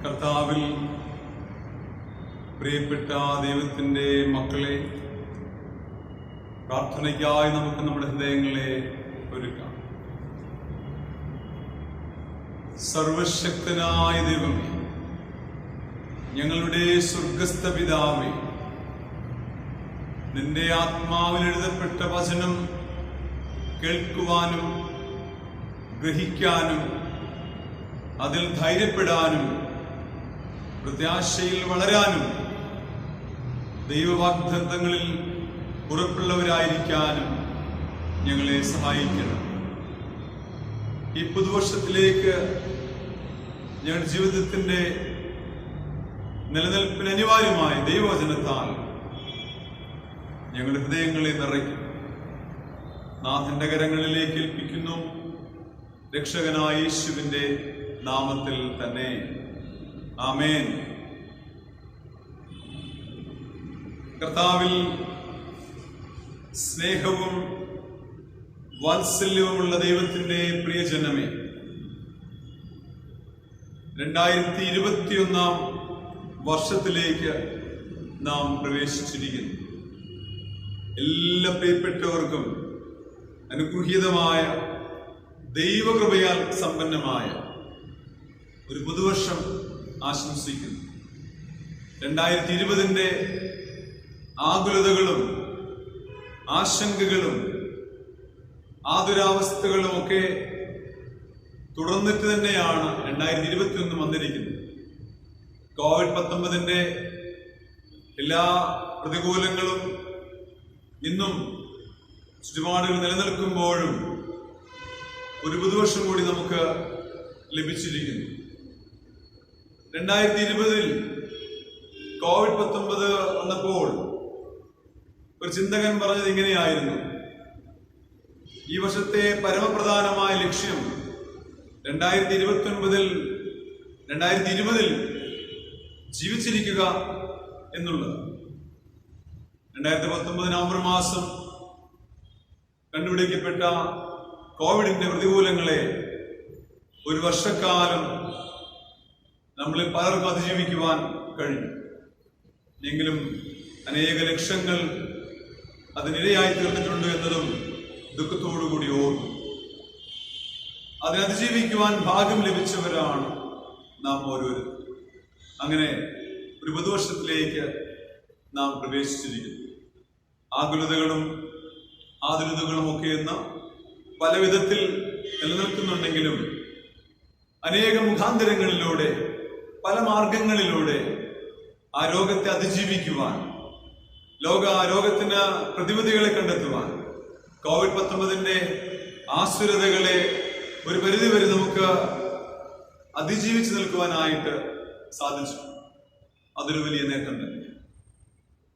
കർത്താവിൽ പ്രിയപ്പെട്ട ദൈവത്തിൻ്റെ മക്കളെ, പ്രാർത്ഥനയ്ക്കായി നമുക്ക് നമ്മുടെ ഹൃദയങ്ങളെ ഒരുക്കാം. സർവശക്തനായ ദൈവമേ, ഞങ്ങളുടെ സ്വർഗസ്ഥ പിതാവേ, നിന്റെ ആത്മാവിൽ എഴുതപ്പെട്ട വചനം കേൾക്കുവാനും ഗ്രഹിക്കാനും അതിൽ ധൈര്യപ്പെടാനും പ്രത്യാശയിൽ വളരാനും ദൈവവാഗ്ദത്തങ്ങളിൽ ഉറപ്പുള്ളവരായിരിക്കാനും ഞങ്ങളെ സഹായിക്കണം. ഈ പുതുവർഷത്തിലേക്ക് ഞങ്ങളുടെ ജീവിതത്തിൻ്റെ നിലനിൽപ്പിന് അനിവാര്യമായ ദൈവവചനത്താൽ ഞങ്ങളുടെ ഹൃദയങ്ങളെ നിറയ്ക്കും. നാഥന്റെ കരങ്ങളിലേക്ക് ഏൽപ്പിക്കുന്നു, രക്ഷകനായ യേശുവിന്റെ നാമത്തിൽ തന്നെ. ആമേൻ. കർത്താവിൽ സ്നേഹവും വാത്സല്യവുമുള്ള ദൈവത്തിന്റെ പ്രിയജനമേ, 2021 വർഷത്തിലേക്ക് നാം പ്രവേശിച്ചിരിക്കുന്നു. എല്ലാ പ്രിയപ്പെട്ടവർക്കും അനുഗ്രഹീതമായ ദൈവകൃപയാൽ സമ്പന്നമായ ഒരു പുതുവർഷം ആശംസിക്കുന്നു. 2020 ആകുലതകളും ആശങ്കകളും ആതുരാവസ്ഥകളും ഒക്കെ തുടർന്നിട്ട് തന്നെയാണ് 2021 വന്നിരിക്കുന്നത്. COVID-19 എല്ലാ പ്രതികൂലങ്ങളും ഇന്നും ചുറ്റുപാടുകൾ നിലനിൽക്കുമ്പോഴും ഒരു പുതുവർഷം കൂടി നമുക്ക് ലഭിച്ചിരിക്കുന്നു. 2020 COVID-19 വന്നപ്പോൾ ഒരു ചിന്തകൻ പറഞ്ഞത് ഇങ്ങനെയായിരുന്നു: ഈ വർഷത്തെ പരമപ്രധാനമായ ലക്ഷ്യം 2020 ജീവിച്ചിരിക്കുക എന്നുള്ളത്. 2019 നവംബർ മാസം കണ്ടുപിടിക്കപ്പെട്ട കോവിഡിന്റെ പ്രതികൂലങ്ങളെ ഒരു വർഷക്കാലം നമ്മളിൽ പലർക്കും അതിജീവിക്കുവാൻ കഴിഞ്ഞു. എങ്കിലും അനേക ലക്ഷങ്ങൾ അതിനിരയായി തീർന്നിട്ടുണ്ട് എന്നതും ദുഃഖത്തോടുകൂടി ഓർക്കും. അതിനെ അതിജീവിക്കുവാൻ ഭാഗ്യം ലഭിച്ചവരാണ് നാം ഓരോരുത്തരും. അങ്ങനെ ഒരു പുതുവർഷത്തിലേക്ക് നാം പ്രവേശിച്ചിരിക്കുന്നു. ആകുലതകളും ആതുരതകളും ഒക്കെ ഇന്ന് പല വിധത്തിൽ നിലനിൽക്കുന്നുണ്ടെങ്കിലും അനേകം മുഖാന്തരങ്ങളിലൂടെ പല മാർഗങ്ങളിലൂടെ ആ രോഗത്തെ അതിജീവിക്കുവാൻ, രോഗത്തിന് പ്രതിവിധികളെ കണ്ടെത്തുവാൻ, COVID-19 ആസുരതകളെ ഒരു പരിധിവരെ നമുക്ക് അതിജീവിച്ചു നിൽക്കുവാനായിട്ട് സാധിച്ചു. അതൊരു വലിയ നേട്ടം തന്നെ.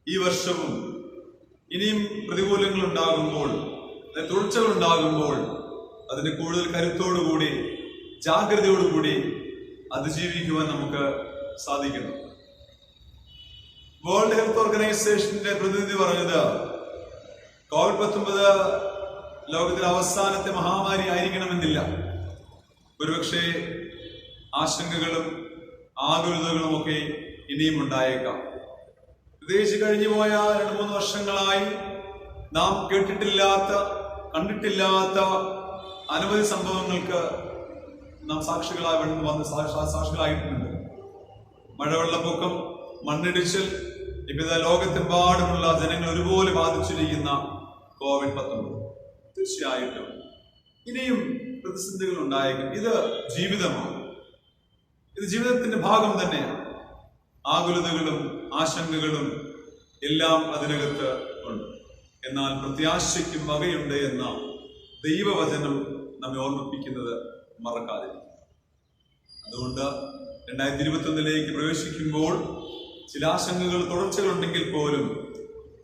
ഈ വർഷവും ഇനിയും പ്രതികൂലങ്ങൾ ഉണ്ടാകുമ്പോൾ, തുടർച്ചകൾ ഉണ്ടാകുമ്പോൾ അതിന് കൂടുതൽ കരുത്തോടുകൂടി ജാഗ്രതയോടുകൂടി അതിജീവിക്കുവാൻ നമുക്ക് സാധിക്കണം. വേൾഡ് ഹെൽത്ത് ഓർഗനൈസേഷന്റെ പ്രതിനിധി പറഞ്ഞത് COVID-19 ലോകത്തിലെ അവസാനത്തെ മഹാമാരി ആയിരിക്കണമെന്നില്ല. ഒരുപക്ഷെ ആശങ്കകളും ആകുലതകളും ഒക്കെ ഇനിയും ഉണ്ടായേക്കാം. പ്രത്യേകിച്ച് കഴിഞ്ഞുപോയ 2-3 വർഷങ്ങളായി നാം കേട്ടിട്ടില്ലാത്ത, കണ്ടിട്ടില്ലാത്ത അനവധി സംഭവങ്ങൾക്ക് നാം സാക്ഷികളായിട്ടുണ്ട്. മഴവെള്ളപ്പൊക്കം, മണ്ണിടിച്ചിൽ, ഇപ്പൊ ലോകത്തെമ്പാടുമുള്ള ജനങ്ങൾ ഒരുപോലെ ബാധിച്ചിരിക്കുന്ന COVID-19. തീർച്ചയായിട്ടും ഇനിയും പ്രതിസന്ധികൾ ഉണ്ടായേക്കും. ഇത് ജീവിതമാണ്. ഇത് ജീവിതത്തിന്റെ ഭാഗം തന്നെയാണ്. ആകുലതകളും ആശങ്കകളും എല്ലാം അതിനകത്ത് ഉണ്ട്. എന്നാൽ പ്രത്യാശയ്ക്കും വകയുണ്ട് എന്ന ദൈവവചനം നമ്മെ ഓർമ്മിപ്പിക്കുന്നത് മറക്കാതിരിക്കും. അതുകൊണ്ട് 2021 പ്രവേശിക്കുമ്പോൾ ചില ആശങ്കകൾ, തുടർച്ചകളുണ്ടെങ്കിൽ പോലും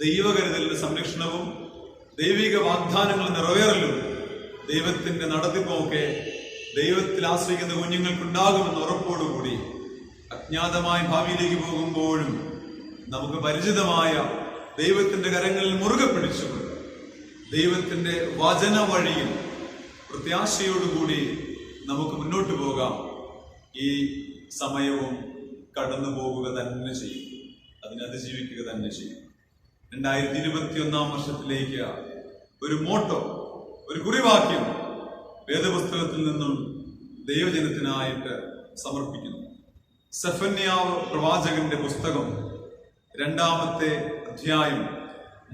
ദൈവകരുതലിന്റെ സംരക്ഷണവും ദൈവിക വാഗ്ദാനങ്ങൾ നിറവേറലും ദൈവത്തിന്റെ നടത്തിപ്പുമൊക്കെ ദൈവത്തിൽ ആശ്രയിക്കുന്ന കുഞ്ഞുങ്ങൾക്കുണ്ടാകുമെന്ന ഉറപ്പോടുകൂടി അജ്ഞാതമായ ഭാവിയിലേക്ക് പോകുമ്പോഴും നമുക്ക് പരിചിതമായ ദൈവത്തിന്റെ കരങ്ങളിൽ മുറുകെ പിടിച്ചുകൊണ്ട് ദൈവത്തിന്റെ വചന വഴിയിൽ പ്രത്യാശയോടുകൂടി നമുക്ക് മുന്നോട്ട് പോകാം. ഈ സമയവും കടന്നു പോവുക തന്നെ ചെയ്യും. അതിനെ അതിജീവിക്കുക തന്നെ ചെയ്യും. 2021 വർഷത്തിലേക്ക് ഒരു മോട്ടോ, ഒരു കുറിവാക്യം വേദപുസ്തകത്തിൽ നിന്നും ദൈവജനത്തിനായിട്ട് സമർപ്പിക്കുന്നു. സെഫന്യാവ് പ്രവാചകന്റെ പുസ്തകം 2-ാമത്തെ അധ്യായം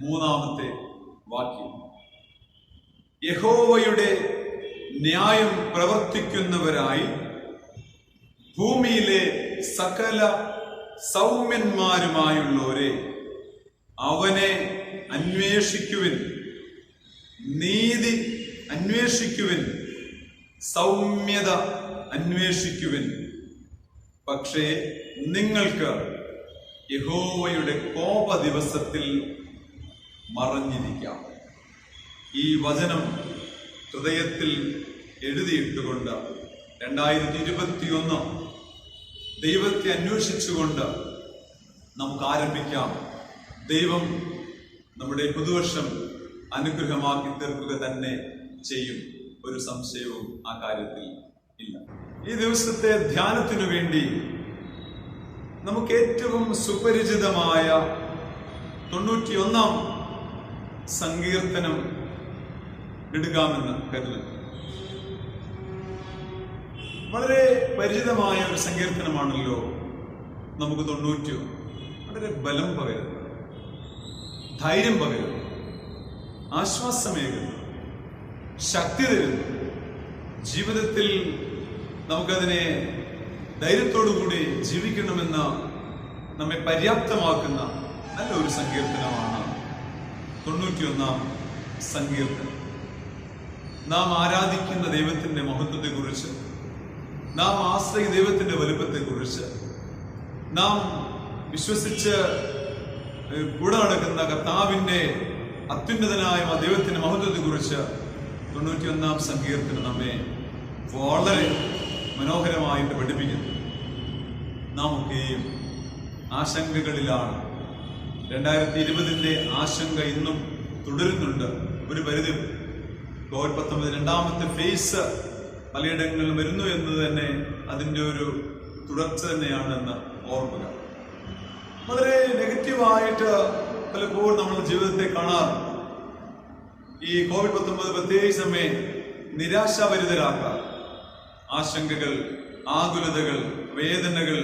3-ാമത്തെ വാക്യം: യഹോവയുടെ ന്യായം പ്രവർത്തിക്കുന്നവരായി ഭൂമിയിലെ സകല സൗമ്യന്മാരുമായുള്ളവരെ, അവനെ അന്വേഷിക്കുവിൻ, നീതി അന്വേഷിക്കുവിൻ, സൗമ്യത അന്വേഷിക്കുവിൻ. പക്ഷേ നിങ്ങൾക്ക് യഹോവയുടെ കോപ ദിവസത്തിൽ മറഞ്ഞിരിക്കാം. ഈ വചനം ഹൃദയത്തിൽ എഴുതിയിട്ടുകൊണ്ട് 2021 ദൈവത്തെ അന്വേഷിച്ചുകൊണ്ട് നമുക്ക് ആരംഭിക്കാം. ദൈവം നമ്മുടെ പുതുവർഷം അനുഗ്രഹമാക്കി തീർക്കുക തന്നെ ചെയ്യും. ഒരു സംശയവും ആ കാര്യത്തിൽ ഇല്ല. ഈ ദിവസത്തെ ധ്യാനത്തിനു വേണ്ടി നമുക്ക് ഏറ്റവും സുപരിചിതമായ 91 സങ്കീർത്തനം എടുക്കാമെന്ന് കരുതുന്നു. വളരെ പരിചിതമായ ഒരു സങ്കീർത്തനമാണല്ലോ നമുക്ക് 90. വളരെ ബലം പകരുന്നു, ധൈര്യം പകരുന്നു, ആശ്വാസമേകുന്നു, ശക്തി തരുന്നു. ജീവിതത്തിൽ നമുക്കതിനെ ധൈര്യത്തോടുകൂടി ജീവിക്കണമെന്ന് നമ്മെ പര്യാപ്തമാക്കുന്ന നല്ലൊരു സങ്കീർത്തനമാണ് 91 സങ്കീർത്തനം. നാം ആരാധിക്കുന്ന ദൈവത്തിന്റെ മഹത്വത്തെക്കുറിച്ച്, നാം ആശ്രയ ദൈവത്തിന്റെ വലുപ്പത്തെക്കുറിച്ച്, നാം വിശ്വസിച്ച് കൂടെ നടക്കുന്ന കർത്താവിന്റെ അത്യുന്നതനായ ദൈവത്തിന്റെ മഹത്വത്തെക്കുറിച്ച് 91 സങ്കീർത്തനം നമ്മെ വളരെ മനോഹരമായിട്ട് പഠിപ്പിക്കുന്നു. നാം ഒക്കെയും ആശങ്കകളിലാണ്. 2020 ആശങ്ക ഇന്നും തുടരുന്നുണ്ട്. ഒരു പരിധി COVID-19 രണ്ടാമത്തെ ഫേസ് പലയിടങ്ങളിലും വരുന്നു എന്ന് തന്നെ അതിൻ്റെ ഒരു തുടർച്ച തന്നെയാണെന്ന് ഓർക്കുക. വളരെ നെഗറ്റീവായിട്ട് പലപ്പോഴും നമ്മുടെ ജീവിതത്തെ കാണാറ്. ഈ COVID-19 പ്രത്യേകിച്ച് നമ്മെ നിരാശാഭരിതരാക്കാം. ആശങ്കകൾ, ആകുലതകൾ, വേദനകൾ,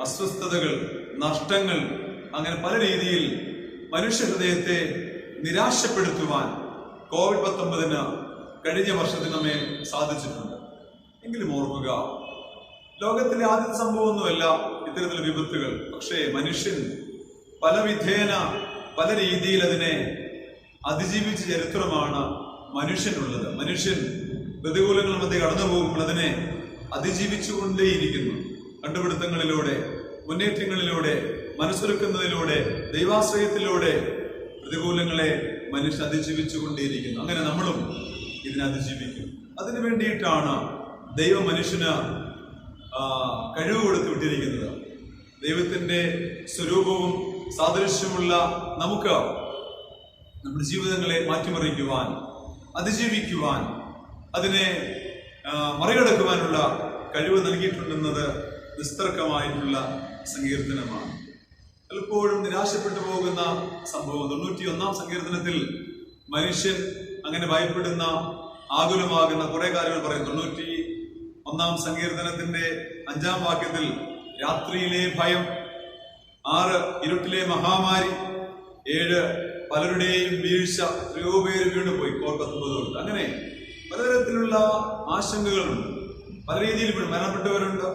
അസ്വസ്ഥതകൾ, നഷ്ടങ്ങൾ, അങ്ങനെ പല രീതിയിൽ മനുഷ്യ ഹൃദയത്തെ നിരാശപ്പെടുത്തുവാൻ COVID-19 കഴിഞ്ഞ വർഷത്തിൽ നമ്മെ സാധിച്ചിട്ടുണ്ട്. എങ്കിലും ഓർക്കുക, ലോകത്തിലെ ആദ്യത്തെ സംഭവമൊന്നുമല്ല ഇത്തരത്തിലുള്ള വിപത്തുകൾ. പക്ഷേ മനുഷ്യൻ പല വിധേന പല രീതിയിൽ അതിനെ അതിജീവിച്ച ചരിത്രമാണ് മനുഷ്യനുള്ളത്. മനുഷ്യൻ പ്രതികൂലങ്ങൾ മധ്യ കടന്നു പോകുമ്പോൾ അതിനെ അതിജീവിച്ചുകൊണ്ടേയിരിക്കുന്നു. കണ്ടുപിടുത്തങ്ങളിലൂടെ, മുന്നേറ്റങ്ങളിലൂടെ, മനസ്സൊരുക്കുന്നതിലൂടെ, ദൈവാശ്രയത്തിലൂടെ പ്രതികൂലങ്ങളെ മനുഷ്യൻ അതിജീവിച്ചുകൊണ്ടേയിരിക്കുന്നു. അങ്ങനെ നമ്മളും ഇതിനെ അതിജീവിക്കും. അതിനു വേണ്ടിയിട്ടാണ് ദൈവം മനുഷ്യന് കഴിവ് കൊടുത്തു വിട്ടിരിക്കുന്നത്. ദൈവത്തിന്റെ സ്വരൂപവും സാദൃശ്യമുള്ള നമുക്ക് നമ്മുടെ ജീവിതങ്ങളെ മാറ്റിമറിക്കുവാൻ, അതിജീവിക്കുവാൻ, അതിനെ മറികടക്കുവാനുള്ള കഴിവ് നൽകിയിട്ടുണ്ടെന്നത് നിസ്തർക്കമായിട്ടുള്ള സങ്കീർത്തനമാണ്. പലപ്പോഴും നിരാശപ്പെട്ടു പോകുന്ന സംഭവം 91 സങ്കീർത്തനത്തിൽ മനുഷ്യൻ അങ്ങനെ ഭയപ്പെടുന്ന, ആകുലമാകുന്ന കുറെ കാര്യങ്ങൾ പറയും. 91 സങ്കീർത്തനത്തിന്റെ 5-ാം വാക്യത്തിൽ രാത്രിയിലെ ഭയം, 6 ഇരുട്ടിലെ മഹാമാരി, 7 പലരുടെയും വീഴ്ച, എത്രയോ പേര് വീണുപോയി COVID-19 കൊണ്ട്. അങ്ങനെ പലതരത്തിലുള്ള ആശങ്കകളുണ്ട്. പല രീതിയിൽ മരണപ്പെട്ടവരുണ്ട്,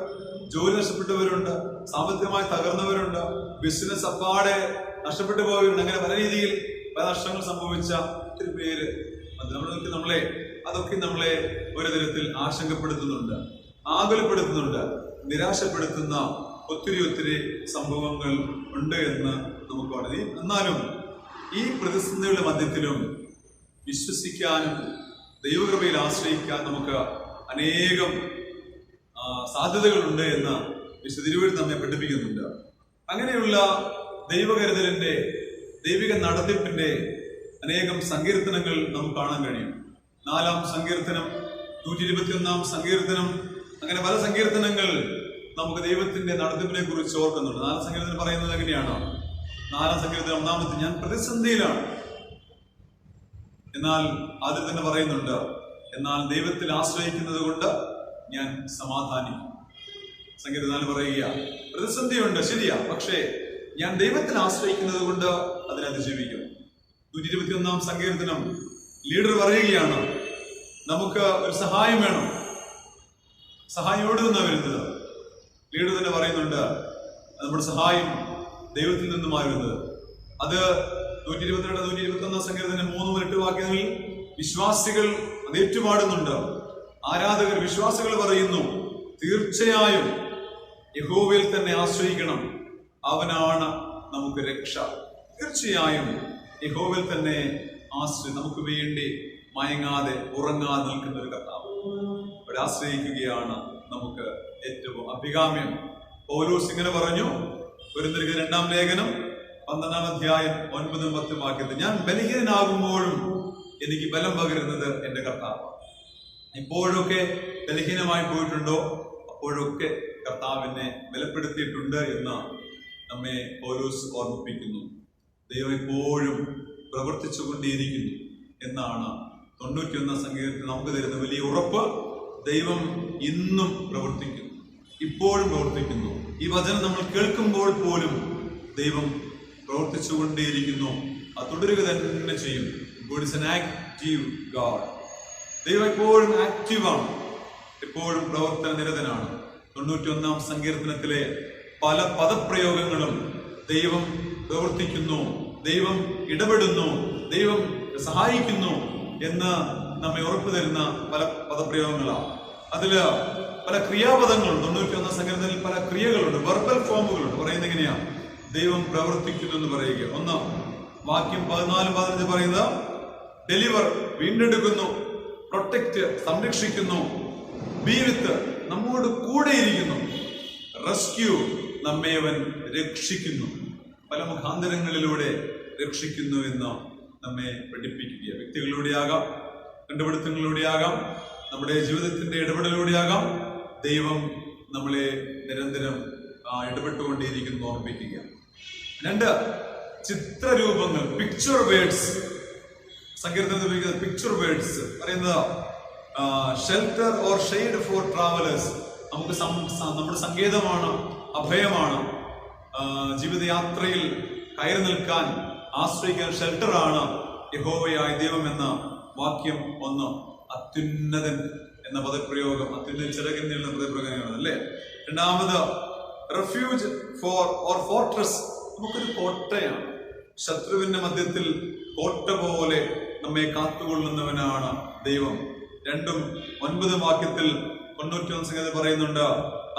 ജോലി നഷ്ടപ്പെട്ടവരുണ്ട്, സാമ്പത്തികമായി തകർന്നവരുണ്ട്, ബിസിനസ് അപ്പാടെ നഷ്ടപ്പെട്ടു പോയവരുണ്ട്. അങ്ങനെ പല രീതിയിൽ പല നഷ്ടങ്ങൾ സംഭവിച്ച ഒത്തിരി പേര് അതൊക്കെ നമ്മളെ ഒരു തരത്തിൽ ആശങ്കപ്പെടുത്തുന്നുണ്ട്, ആകുലപ്പെടുത്തുന്നുണ്ട്, നിരാശപ്പെടുത്തുന്ന ഒത്തിരി സംഭവങ്ങൾ ഉണ്ട് എന്ന് നമുക്ക് വളരെ. എന്നാലും ഈ പ്രതിസന്ധികളുടെ മധ്യത്തിലും വിശ്വസിക്കാനും ദൈവകൃപയിൽ ആശ്രയിക്കാൻ നമുക്ക് അനേകം സാധ്യതകളുണ്ട് എന്ന് വിശുദ്ധ തിരുവെഴുത്ത് നമ്മെ പഠിപ്പിക്കുന്നുണ്ട്. അങ്ങനെയുള്ള ദൈവകരുതലിന്റെ, ദൈവിക നടത്തിപ്പിന്റെ അനേകം സങ്കീർത്തനങ്ങൾ നമുക്ക് കാണാൻ കഴിയും. 4-ാം സങ്കീർത്തനം, 121-ാം സങ്കീർത്തനം, അങ്ങനെ പല സങ്കീർത്തനങ്ങൾ നമുക്ക് ദൈവത്തിന്റെ നടത്തിപ്പിനെ കുറിച്ച് ഓർക്കുന്നുണ്ട്. 4-ാം സങ്കീർത്തനം പറയുന്നത് എങ്ങനെയാണ്? 4-ാം സങ്കീർത്തനം 1-ാമത്തെ, ഞാൻ പ്രതിസന്ധിയിലാണ്. എന്നാൽ അതിൽ തന്നെ പറയുന്നുണ്ട്, എന്നാൽ ദൈവത്തിൽ ആശ്രയിക്കുന്നത് കൊണ്ട് ഞാൻ സമാധാനിക്കും. സങ്കീർത്തനം 4 പറയുക, പ്രതിസന്ധിയുണ്ട്, ശരിയാ, പക്ഷേ ഞാൻ ദൈവത്തിൽ ആശ്രയിക്കുന്നത് കൊണ്ട് അതിനെ അതിജീവിക്കും. 121-ാം സങ്കീർത്തനം ലീഡർ പറയുകയാണ്, നമുക്ക് ഒരു സഹായം വേണം. സഹായോട് നിന്നാണ് വരുന്നത്. ലീഡർ തന്നെ പറയുന്നുണ്ട്, നമ്മുടെ സഹായം ദൈവത്തിൽ നിന്നുമാണ് വരുന്നത്. അത് 122, 121 സങ്കീർത്തനം 3-8 വാക്യങ്ങളിൽ വിശ്വാസികൾ അത് ഏറ്റുപാടുന്നുണ്ട്. ആരാധകർ, വിശ്വാസികൾ പറയുന്നു, തീർച്ചയായും യഹോവയിൽ തന്നെ ആശ്രയിക്കണം, അവനാണ് നമുക്ക് രക്ഷ. തീർച്ചയായും യഹോവയിൽ തന്നെ നമുക്ക് വേണ്ടി മയങ്ങാതെ ഉറങ്ങാതെ നിൽക്കുന്ന ഒരു കർത്താവ്, അവിടെ ആശ്രയിക്കുകയാണ് നമുക്ക് ഏറ്റവും അഭികാമ്യം. പൗലോസ് ഇങ്ങനെ പറഞ്ഞു, കൊരിന്ത്യർക്ക് 2-ാം ലേഖനം 12-ാം അധ്യായം 9-10 വാക്യത്തിൽ, ഞാൻ ബലഹീനനാകുമ്പോഴും എനിക്ക് ബലം പകരുന്നത് എന്റെ കർത്താവ്. ഇപ്പോഴൊക്കെ ബലഹീനമായി പോയിട്ടുണ്ടോ, അപ്പോഴൊക്കെ കർത്താവിനെ ബലപ്പെടുത്തിയിട്ടുണ്ട് എന്ന് നമ്മെ പൗലോസ് ഓർമ്മിപ്പിക്കുന്നു. ദൈവം എപ്പോഴും പ്രവർത്തിച്ചുകൊണ്ടേയിരിക്കുന്നു എന്നാണ് 91 സങ്കീർത്തനത്തിൽ നമുക്ക് തരുന്ന വലിയ ഉറപ്പ്. ദൈവം ഇന്നും പ്രവർത്തിക്കുന്നു, ഇപ്പോഴും പ്രവർത്തിക്കുന്നു. ഈ വചനം നമ്മൾ കേൾക്കുമ്പോൾ പോലും ദൈവം പ്രവർത്തിച്ചുകൊണ്ടേയിരിക്കുന്നു. അത് തുടരുക തന്നെ ചെയ്യും. God is an active God. ദൈവം എപ്പോഴും ആക്റ്റീവാണ്, എപ്പോഴും പ്രവർത്തന നിരതനാണ്. 91 സങ്കീർത്തനത്തിലെ പല പദപ്രയോഗങ്ങളും ദൈവം പ്രവർത്തിക്കുന്നു, ദൈവം ഇടപെടുന്നു, ദൈവം സഹായിക്കുന്നു എന്ന് നമ്മെ ഉറപ്പു തരുന്ന പല പദപ്രയോഗങ്ങളാണ്. അതില് പല ക്രിയാപദങ്ങളുണ്ട്. 91 സങ്കീർത്തനത്തിൽ പല ക്രിയകളുണ്ട്, വെർബൽ ഫോമുകളുണ്ട്. പറയുന്നത് എങ്ങനെയാ? ദൈവം പ്രവർത്തിക്കുന്നു എന്ന് പറയുക. ഒന്ന്, വാക്യം 14-15 പറയുന്നത് ഡെലിവർ, വീണ്ടെടുക്കുന്നു, പ്രൊട്ടക്റ്റ്, സംരക്ഷിക്കുന്നു, ബി വിത്ത്, നമ്മോട് കൂടെയിരിക്കുന്നു, റെസ്ക്യൂ, നമ്മെ അവൻ രക്ഷിക്കുന്നു. പല മുഖാന്തരങ്ങളിലൂടെ രക്ഷിക്കുന്നു എന്ന് നമ്മെ പഠിപ്പിക്കുക. വ്യക്തികളിലൂടെയാകാം, കണ്ടുപിടുത്തങ്ങളിലൂടെയാകാം, നമ്മുടെ ജീവിതത്തിന്റെ ഇടപെടലിലൂടെയാകാം. ദൈവം നമ്മളെ നിരന്തരം ഇടപെട്ടുകൊണ്ടേയിരിക്കുന്നു ഓർമ്മിപ്പിക്കുക. 2, ചിത്രരൂപങ്ങൾ, പിക്ചർ വേർഡ്സ്. സങ്കീർത്തനത്തിൽ ഉപയോഗിക്കുന്ന പിക്ചർ വേർഡ്സ് പറയുന്നത് shelter or shade for travellers. നമുക്ക് നമ്മുടെ സങ്കേതമാണ്, അഭയമാണ്, ജീവിതയാത്രയിൽ കയറി നിൽക്കാൻ, ആശ്രയിക്കാൻ ഷെൽട്ടറാണ് യഹോവയായ ദൈവം എന്ന വാക്യം 1. അത്യുന്നതൻ എന്ന പദപ്രയോഗം, അത്യുന്നത ചിറകിൽ എന്ന പദപ്രയോഗമാണ് അല്ലേ. 2, റെഫ്യൂജ് ഫോർ ഓർ ഫോർട്രസ്, നമുക്കൊരു കോട്ടയാണ്. ശത്രുവിന്റെ മധ്യത്തിൽ കോട്ട പോലെ നമ്മെ കാത്തുകൊള്ളുന്നവനാണ് ദൈവം. 2-9 വാക്യത്തിൽ 91 സങ്കീർത്തനത്തിൽ പറയുന്നുണ്ട്,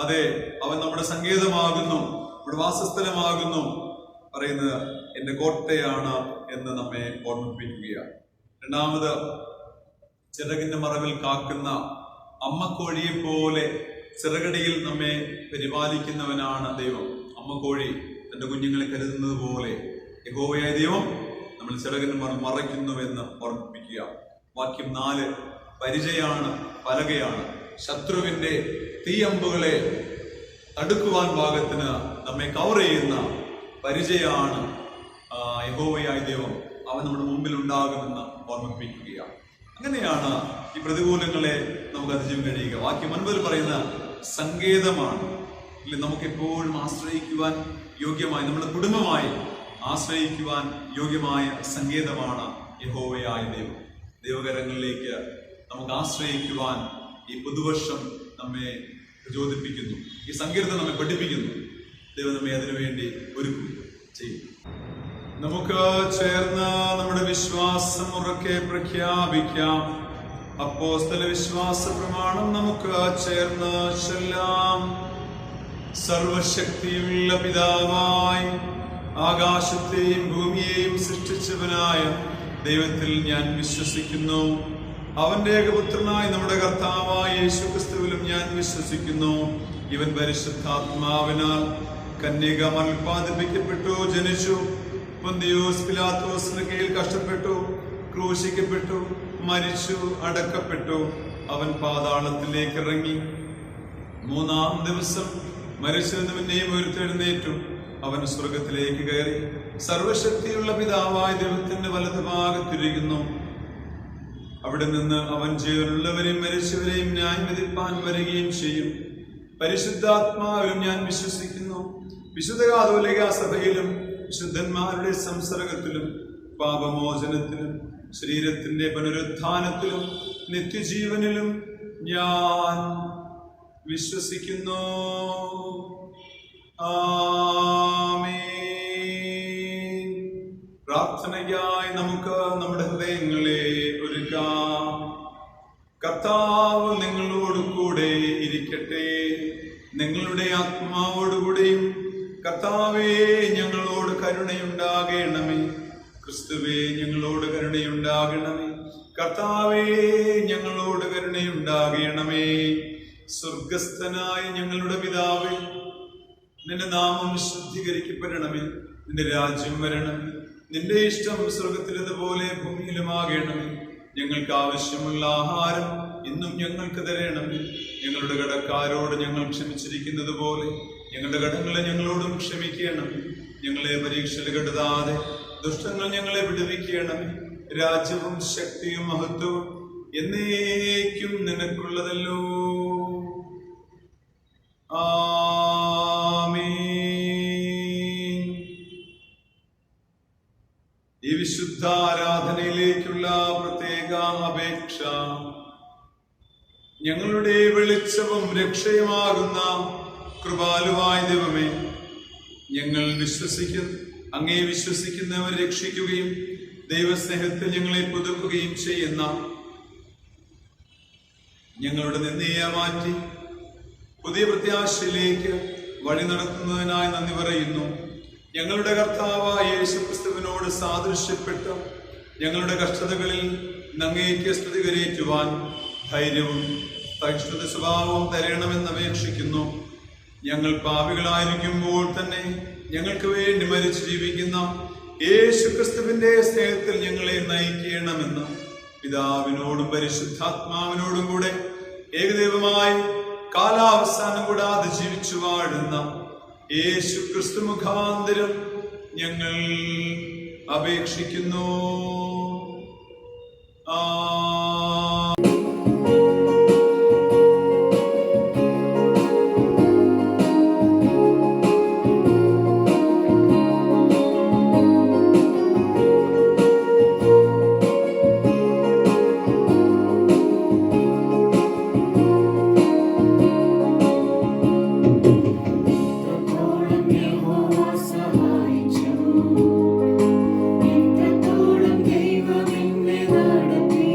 അതെ, അവൻ നമ്മുടെ സങ്കേതമാകുന്നു, നമ്മുടെ വാസസ്ഥലമാകുന്നു, പറയുന്നത് എന്റെ കോട്ടയാണ് എന്ന് നമ്മെ ഓർമ്മിപ്പിക്കുകയാണ്. 2, ചിറകിന്റെ മറവിൽ കാക്കുന്ന അമ്മക്കോഴിയെ പോലെ ചിറകടിയിൽ നമ്മെ പരിപാലിക്കുന്നവനാണ് ദൈവം. അമ്മക്കോഴി തന്റെ കുഞ്ഞുങ്ങളെ കരുതുന്നത് പോലെ യഹോവയായ ദൈവം നമ്മൾ ചിറകിന് മറയ്ക്കുന്നുവെന്ന് ഓർമ്മിപ്പിക്കുക. വാക്യം 4, പരിചയാണ്, പലകയാണ്. ശത്രുവിന്റെ തീയമ്പുകളെ തടുക്കുവാൻ പാകത്തിന് നമ്മെ കവർ ചെയ്യുന്ന പരിചയാണ് യഹോവയായ ദൈവം. അവൻ നമ്മുടെ മുമ്പിൽ ഉണ്ടാകുമെന്ന് ഓർമ്മിപ്പിക്കുക. അങ്ങനെയാണ് ഈ പ്രതികൂലങ്ങളെ നമുക്ക് അതിജീവിക്കാൻ കഴിയുക. വാക്യം 9 പറയുന്ന സങ്കേതമാണ്. നമുക്ക് എപ്പോഴും ആശ്രയിക്കുവാൻ യോഗ്യമായ, നമ്മുടെ കുടുംബമായി ആശ്രയിക്കുവാൻ യോഗ്യമായ സങ്കേതമാണ് യഹോവയായ ദൈവം. ദൈവകരങ്ങളിലേക്ക് നമുക്ക് ആശ്രയിക്കുവാൻ ഈ പുതുവർഷം നമ്മെ പ്രചോദിപ്പിക്കുന്നു. ഈ സങ്കീർത്തനം നമ്മെ പഠിപ്പിക്കുന്നു. ദൈവം നമ്മെ അതിനുവേണ്ടി ഒരുക്കും ചെയ്യും. നമുക്ക് ചേർന്ന് നമ്മുടെ വിശ്വാസം ഉറക്കെ പ്രഖ്യാപിക്കാം. അപ്പോസ്തല വിശ്വാസ പ്രമാണം നമുക്ക് ചേർന്ന് ചൊല്ലാം. സർവശക്തിയുള്ള പിതാവായി ആകാശത്തെയും ഭൂമിയെയും സൃഷ്ടിച്ചവനായ ദൈവത്തിൽ ഞാൻ വിശ്വസിക്കുന്നു. അവന്റെ ഏകപുത്രനായ നമ്മുടെ കർത്താവായ യേശുക്രിസ്തുവിലും ഞാൻ വിശ്വസിക്കുന്നു. ഇവൻ പരിശുദ്ധാത്മാവിനാൽ കന്യകമറിൽ ഉത്പാദിപ്പിക്കപ്പെട്ടു, ജനിച്ചു, പൊന്തിയോസ് പിലാത്തോസിന്റെ കീഴിൽ കഷ്ടപ്പെട്ടു, ക്രൂശിക്കപ്പെട്ടു, മരിച്ചു, അടക്കപ്പെട്ടു. അവൻ പാതാളത്തിലേക്ക് ഇറങ്ങി, 3-ാം ദിവസം മരിച്ചതിന് പിന്നെയും ഉയർത്തെഴുന്നേറ്റു. അവൻ സ്വർഗത്തിലേക്ക് കയറി സർവശക്തിയുള്ള പിതാവായ ദൈവത്തിന്റെ വലതുഭാഗത്തിരിക്കുന്നു. അവിടെ നിന്ന് അവൻ ജീവനുള്ളവരെയും മരിച്ചവരെയും ന്യായം വിധിപ്പാൻ വരികയും ചെയ്യും. പരിശുദ്ധാത്മാവിലും ഞാൻ വിശ്വസിക്കുന്നു. വിശുദ്ധ കാതോലിക സഭയിലും വിശുദ്ധന്മാരുടെ സംസർഗത്തിലും പാപമോചനത്തിലും ശരീരത്തിന്റെ പുനരുത്ഥാനത്തിലും നിത്യജീവനിലും ഞാൻ വിശ്വസിക്കുന്നു. ആമേൻ. പ്രാർത്ഥനയ്ക്കായി നമുക്ക് നമ്മുടെ ഹൃദയങ്ങളെ ഒരുക്കാം. കർത്താവ് നിങ്ങളോട് കൂടെ ഇരിക്കട്ടെ, നിങ്ങളുടെ ആത്മാവോടുകൂടെയും. കർത്താവേ, ഞങ്ങളോട് കരുണയുണ്ടാകണമേ. ക്രിസ്തുവേ, ഞങ്ങളോട് കരുണയുണ്ടാകണമേ. കർത്താവേ, ഞങ്ങളോട് കരുണയുണ്ടാകണമേ. സ്വർഗസ്ഥനായ ഞങ്ങളുടെ പിതാവേ, നിന്റെ നാമം ശുദ്ധീകരിക്കപ്പെടണമേ. നിന്റെ രാജ്യം വരണമേ. നിന്റെ ഇഷ്ടം സ്വർഗത്തിലേതുപോലെ ഭൂമിയിലുമാകണമേ. ഞങ്ങൾക്ക് ആവശ്യമുള്ള ആഹാരം ഇന്നും ഞങ്ങൾക്ക് തരണമേ. ഞങ്ങളുടെ കടക്കാരോട് ഞങ്ങൾ ക്ഷമിച്ചിരിക്കുന്നത് പോലെ ഞങ്ങളുടെ കടങ്ങളെ ഞങ്ങളോടും ക്ഷമിക്കണം. ഞങ്ങളെ പരീക്ഷയിൽ കെടുതാതെ ദുഷ്ടങ്ങൾ ഞങ്ങളെ വിടുവിക്കണം. രാജ്യവും ശക്തിയും മഹത്വവും എന്നേക്കും നിനക്കുള്ളതല്ലോ. ആമേൻ. ഈ വിശുദ്ധ ആരാധനയിലേക്കുള്ള പ്രത്യേക അപേക്ഷ ഞങ്ങളുടെ വെളിച്ചവും രക്ഷയുമാകുന്ന കൃപാലുവായ ദൈവമേ, ഞങ്ങൾ അങ്ങേ വിശ്വസിക്കുന്നവർ രക്ഷിക്കുകയും ദൈവസ്നേഹത്തിൽ ഞങ്ങളെ പുതുക്കുകയും ചെയ്യുന്ന ഞങ്ങളുടെ നിന്ദയെ മാറ്റി പുതിയ പ്രത്യാശയിലേക്ക് വഴി നടത്തുന്നതിനായി നന്ദി പറയുന്നു. ഞങ്ങളുടെ കർത്താവായ യേശുക്രിസ്തുവിനോട് സാദൃശ്യപ്പെട്ട് ഞങ്ങളുടെ കഷ്ടതകളിൽ അങ്ങേക്ക് സ്തുതി കരേറ്റുവാൻ ധൈര്യവും സഹിഷ്ണുത സ്വഭാവവും തരണമെന്ന് അപേക്ഷിക്കുന്നു. ഞങ്ങൾ പാപികളായിരിക്കുമ്പോൾ തന്നെ ഞങ്ങൾക്ക് വേണ്ടി മരിച്ചു ജീവിക്കുന്ന യേശുക്രിസ്തുവിന്റെ സ്നേഹത്തിൽ ഞങ്ങളെ നയിക്കണമെന്ന് പിതാവിനോടും പരിശുദ്ധാത്മാവിനോടും കൂടെ ഏകദൈവമായി കാലാവസാനം കൂടാതെ ജീവിച്ചു വാഴുന്ന യേശുക്രിസ്തു മുഖാന്തരം ഞങ്ങൾ അപേക്ഷിക്കുന്നു. ദൈവമെന്നെ നടത്തി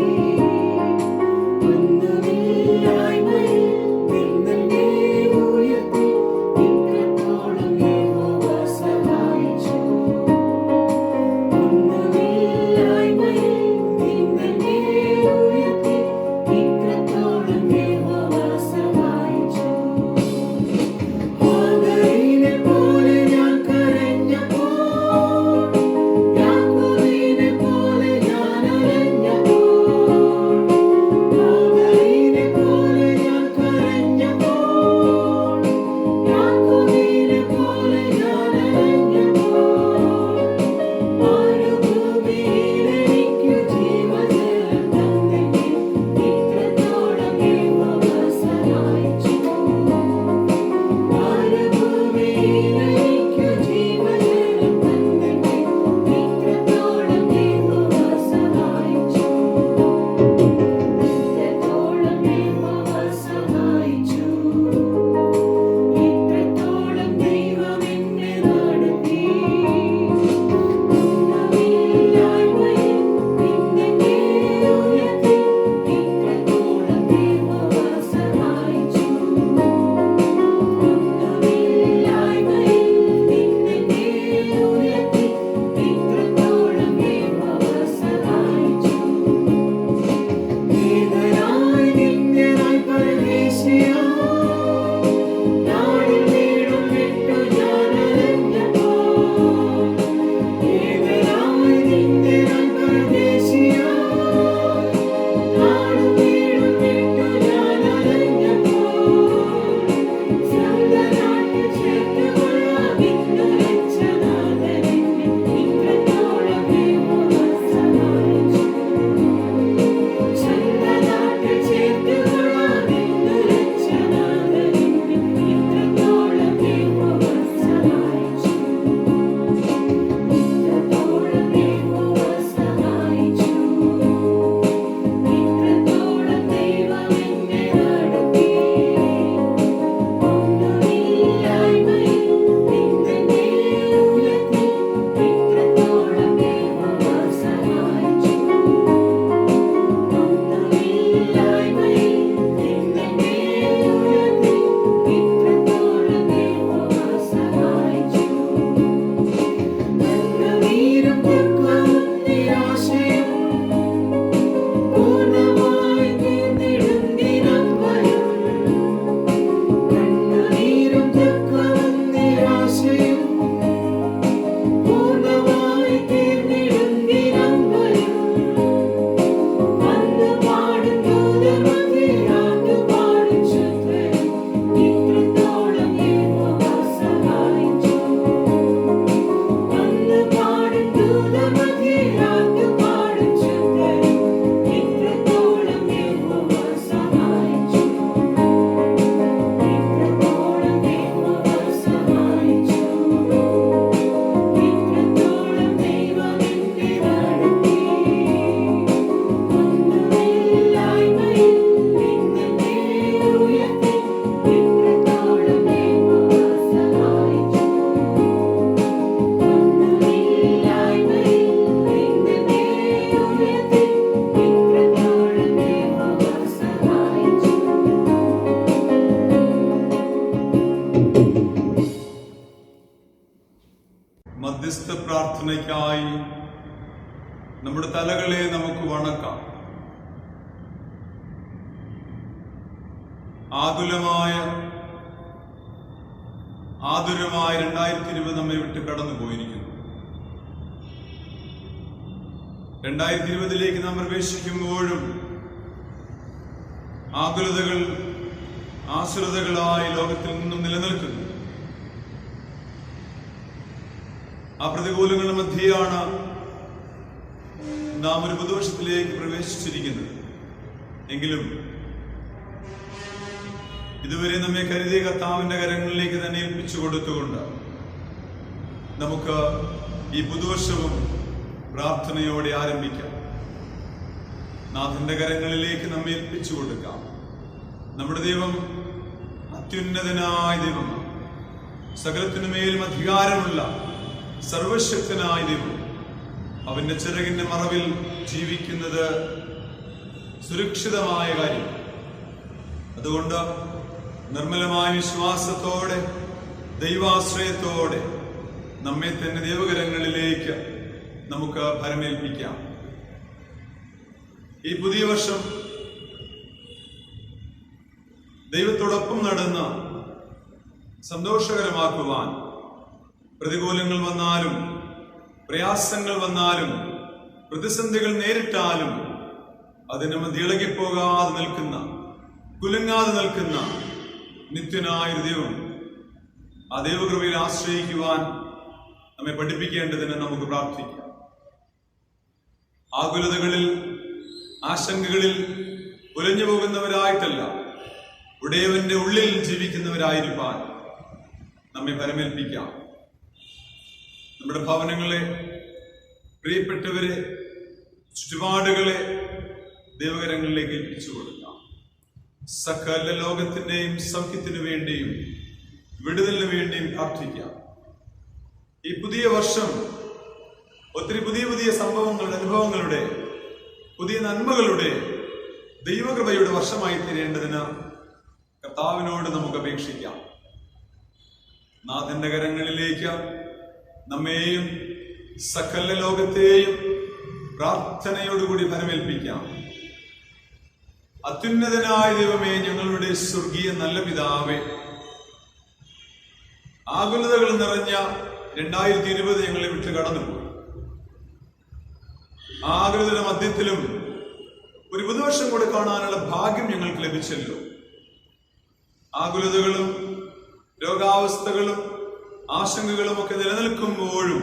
മധ്യസ്ഥ പ്രാർത്ഥനയ്ക്കായി നമ്മുടെ തലകളെ നമുക്ക് വണക്കാം. ആതുരമായ 2020 നമ്മെ വിട്ട് കടന്നു പോയിരിക്കുന്നു. 2020 നാം പ്രവേശിക്കുമ്പോഴും ആകുലതകൾ ആസുരതകളായി ലോകത്തിൽ നിന്നും നിലനിൽക്കുന്നു. ആ പ്രതികൂലങ്ങളുടെ മധ്യയാണ് നാം ഒരു പുതുവർഷത്തിലേക്ക് പ്രവേശിച്ചിരിക്കുന്നത്. എങ്കിലും ഇതുവരെ നമ്മെ കരുതിയ കർത്താവിന്റെ കരങ്ങളിലേക്ക് തന്നെ ഏൽപ്പിച്ചു കൊടുത്തുകൊണ്ട് നമുക്ക് ഈ പുതുവർഷവും പ്രാർത്ഥനയോടെ ആരംഭിക്കാം. നാഥന്റെ കരങ്ങളിലേക്ക് നമ്മെ ഏൽപ്പിച്ചു കൊടുക്കാം. നമ്മുടെ ദൈവം അത്യുന്നതനായ ദൈവമാണ്. സകലത്തിനുമേലും അധികാരമുള്ള സർവശക്തനായ ദൈവം. അവന്റെ ചിറകിന്റെ മറവിൽ ജീവിക്കുന്നത് സുരക്ഷിതമായ കാര്യം. അതുകൊണ്ട് നിർമ്മലമായ വിശ്വാസത്തോടെ ദൈവാശ്രയത്തോടെ നമ്മെ തന്നെ ദൈവകരങ്ങളിലേക്ക് നമുക്ക് ഭരമേൽപ്പിക്കാം. ഈ പുതിയ വർഷം ദൈവത്തോടൊപ്പം നടന്ന് സന്തോഷകരമാക്കുവാൻ പ്രതികൂലങ്ങൾ വന്നാലും പ്രയാസങ്ങൾ വന്നാലും പ്രതിസന്ധികൾ നേരിട്ടാലും അതിന് മധ്യ ഇളകിപ്പോകാതെ നിൽക്കുന്ന, കുലുങ്ങാതെ നിൽക്കുന്ന നിത്യനായൊരു ദൈവം, ആ ദൈവകൃപയിൽ ആശ്രയിക്കുവാൻ നമ്മെ പഠിപ്പിക്കേണ്ടതിന് നമുക്ക് പ്രാർത്ഥിക്കാം. ആകുലതകളിൽ ആശങ്കകളിൽ ഉലഞ്ഞു പോകുന്നവരായിട്ടല്ല, ഉടയവന്റെ ഉള്ളിൽ ജീവിക്കുന്നവരായിരിക്കാൻ നമ്മെ പരമേൽപ്പിക്കാം. നമ്മുടെ ഭവനങ്ങളെ, പ്രിയപ്പെട്ടവരെ, ചുറ്റുപാടുകളെ ദൈവകരങ്ങളിലേക്ക് ഏൽപ്പിച്ചു കൊടുക്കാം. സകല ലോകത്തിന്റെയും സൗഖ്യത്തിനു വേണ്ടിയും വിടുതലിനു വേണ്ടിയും പ്രാർത്ഥിക്കാം. ഈ പുതിയ വർഷം ഒത്തിരി പുതിയ പുതിയ സംഭവങ്ങളുടെ, അനുഭവങ്ങളുടെ, പുതിയ നന്മകളുടെ, ദൈവകൃപയുടെ വർഷമായി തീരേണ്ടതിന് കർത്താവിനോട് നമുക്ക് അപേക്ഷിക്കാം. നാഥന്റെ കരങ്ങളിലേക്ക് നമ്മെയും സകല ലോകത്തെയും പ്രാർത്ഥനയോടുകൂടി ഫലമേൽപ്പിക്കാം. അത്യുന്നതനായ ദൈവമേ, ഞങ്ങളുടെ സ്വർഗീയ നല്ല പിതാവേ, ആകുലതകൾ നിറഞ്ഞ 2020 ഞങ്ങളെ വിട്ട് കടന്നുപോയി. ആകുലതയുടെ മധ്യത്തിലും ഒരു പുതുവർഷം കൂടെ കാണാനുള്ള ഭാഗ്യം ഞങ്ങൾക്ക് ലഭിച്ചല്ലോ. ആകുലതകളും രോഗാവസ്ഥകളും ആശങ്കകളും ഒക്കെ നിലനിൽക്കുമ്പോഴും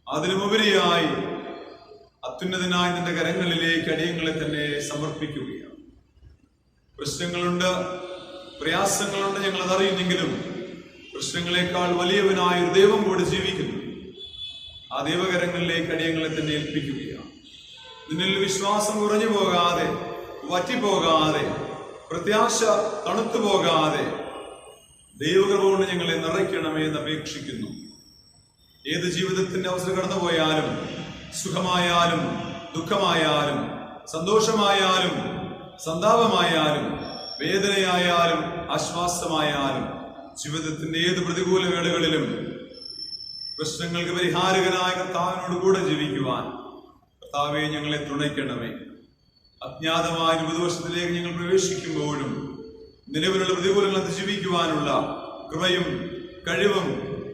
അതിനുപരിയായി അത്യുന്നതനായ നിന്റെ കരങ്ങളിലേക്ക് അടിയങ്ങളെ തന്നെ സമർപ്പിക്കുകയാണ്. പ്രശ്നങ്ങളുണ്ട്, പ്രയാസങ്ങളുണ്ട്, ഞങ്ങൾ അതറിയുന്നെങ്കിലും പ്രശ്നങ്ങളെക്കാൾ വലിയവനായ ഒരു ദൈവം കൂടെ ജീവിക്കുന്നു. ആ ദൈവകരങ്ങളിലേക്ക് അടിയങ്ങളെ തന്നെ ഏൽപ്പിക്കുകയാണ്. നിന്നിൽ വിശ്വാസം കുറഞ്ഞു പോകാതെ, വറ്റിപ്പോകാതെ, പ്രത്യാശ തണുത്തു പോകാതെ ദൈവകൃപ കൊണ്ട് ഞങ്ങളെ നിറയ്ക്കണമേ എന്ന് അപേക്ഷിക്കുന്നു. ഏത് ജീവിതത്തിന്റെ അവസരം കടന്നുപോയാലും, സുഖമായാലും ദുഃഖമായാലും സന്തോഷമായാലും സന്താപമായാലും വേദനയായാലും ആശ്വാസമായാലും ജീവിതത്തിന്റെ ഏത് പ്രതികൂല വേളകളിലും പ്രശ്നങ്ങൾക്ക് പരിഹാരകനായ കർത്താവിനോട് കൂടെ ജീവിക്കുവാൻ കർത്താവെ ഞങ്ങളെ തുണയ്ക്കണമേ. അജ്ഞാതമായ ഒരു പുതുവർഷത്തിലേക്ക് ഞങ്ങൾ പ്രവേശിക്കുമ്പോഴും നിലവിലുള്ള പ്രതികൂലങ്ങൾ അതിജീവിക്കുവാനുള്ള കൃപയും കഴിവും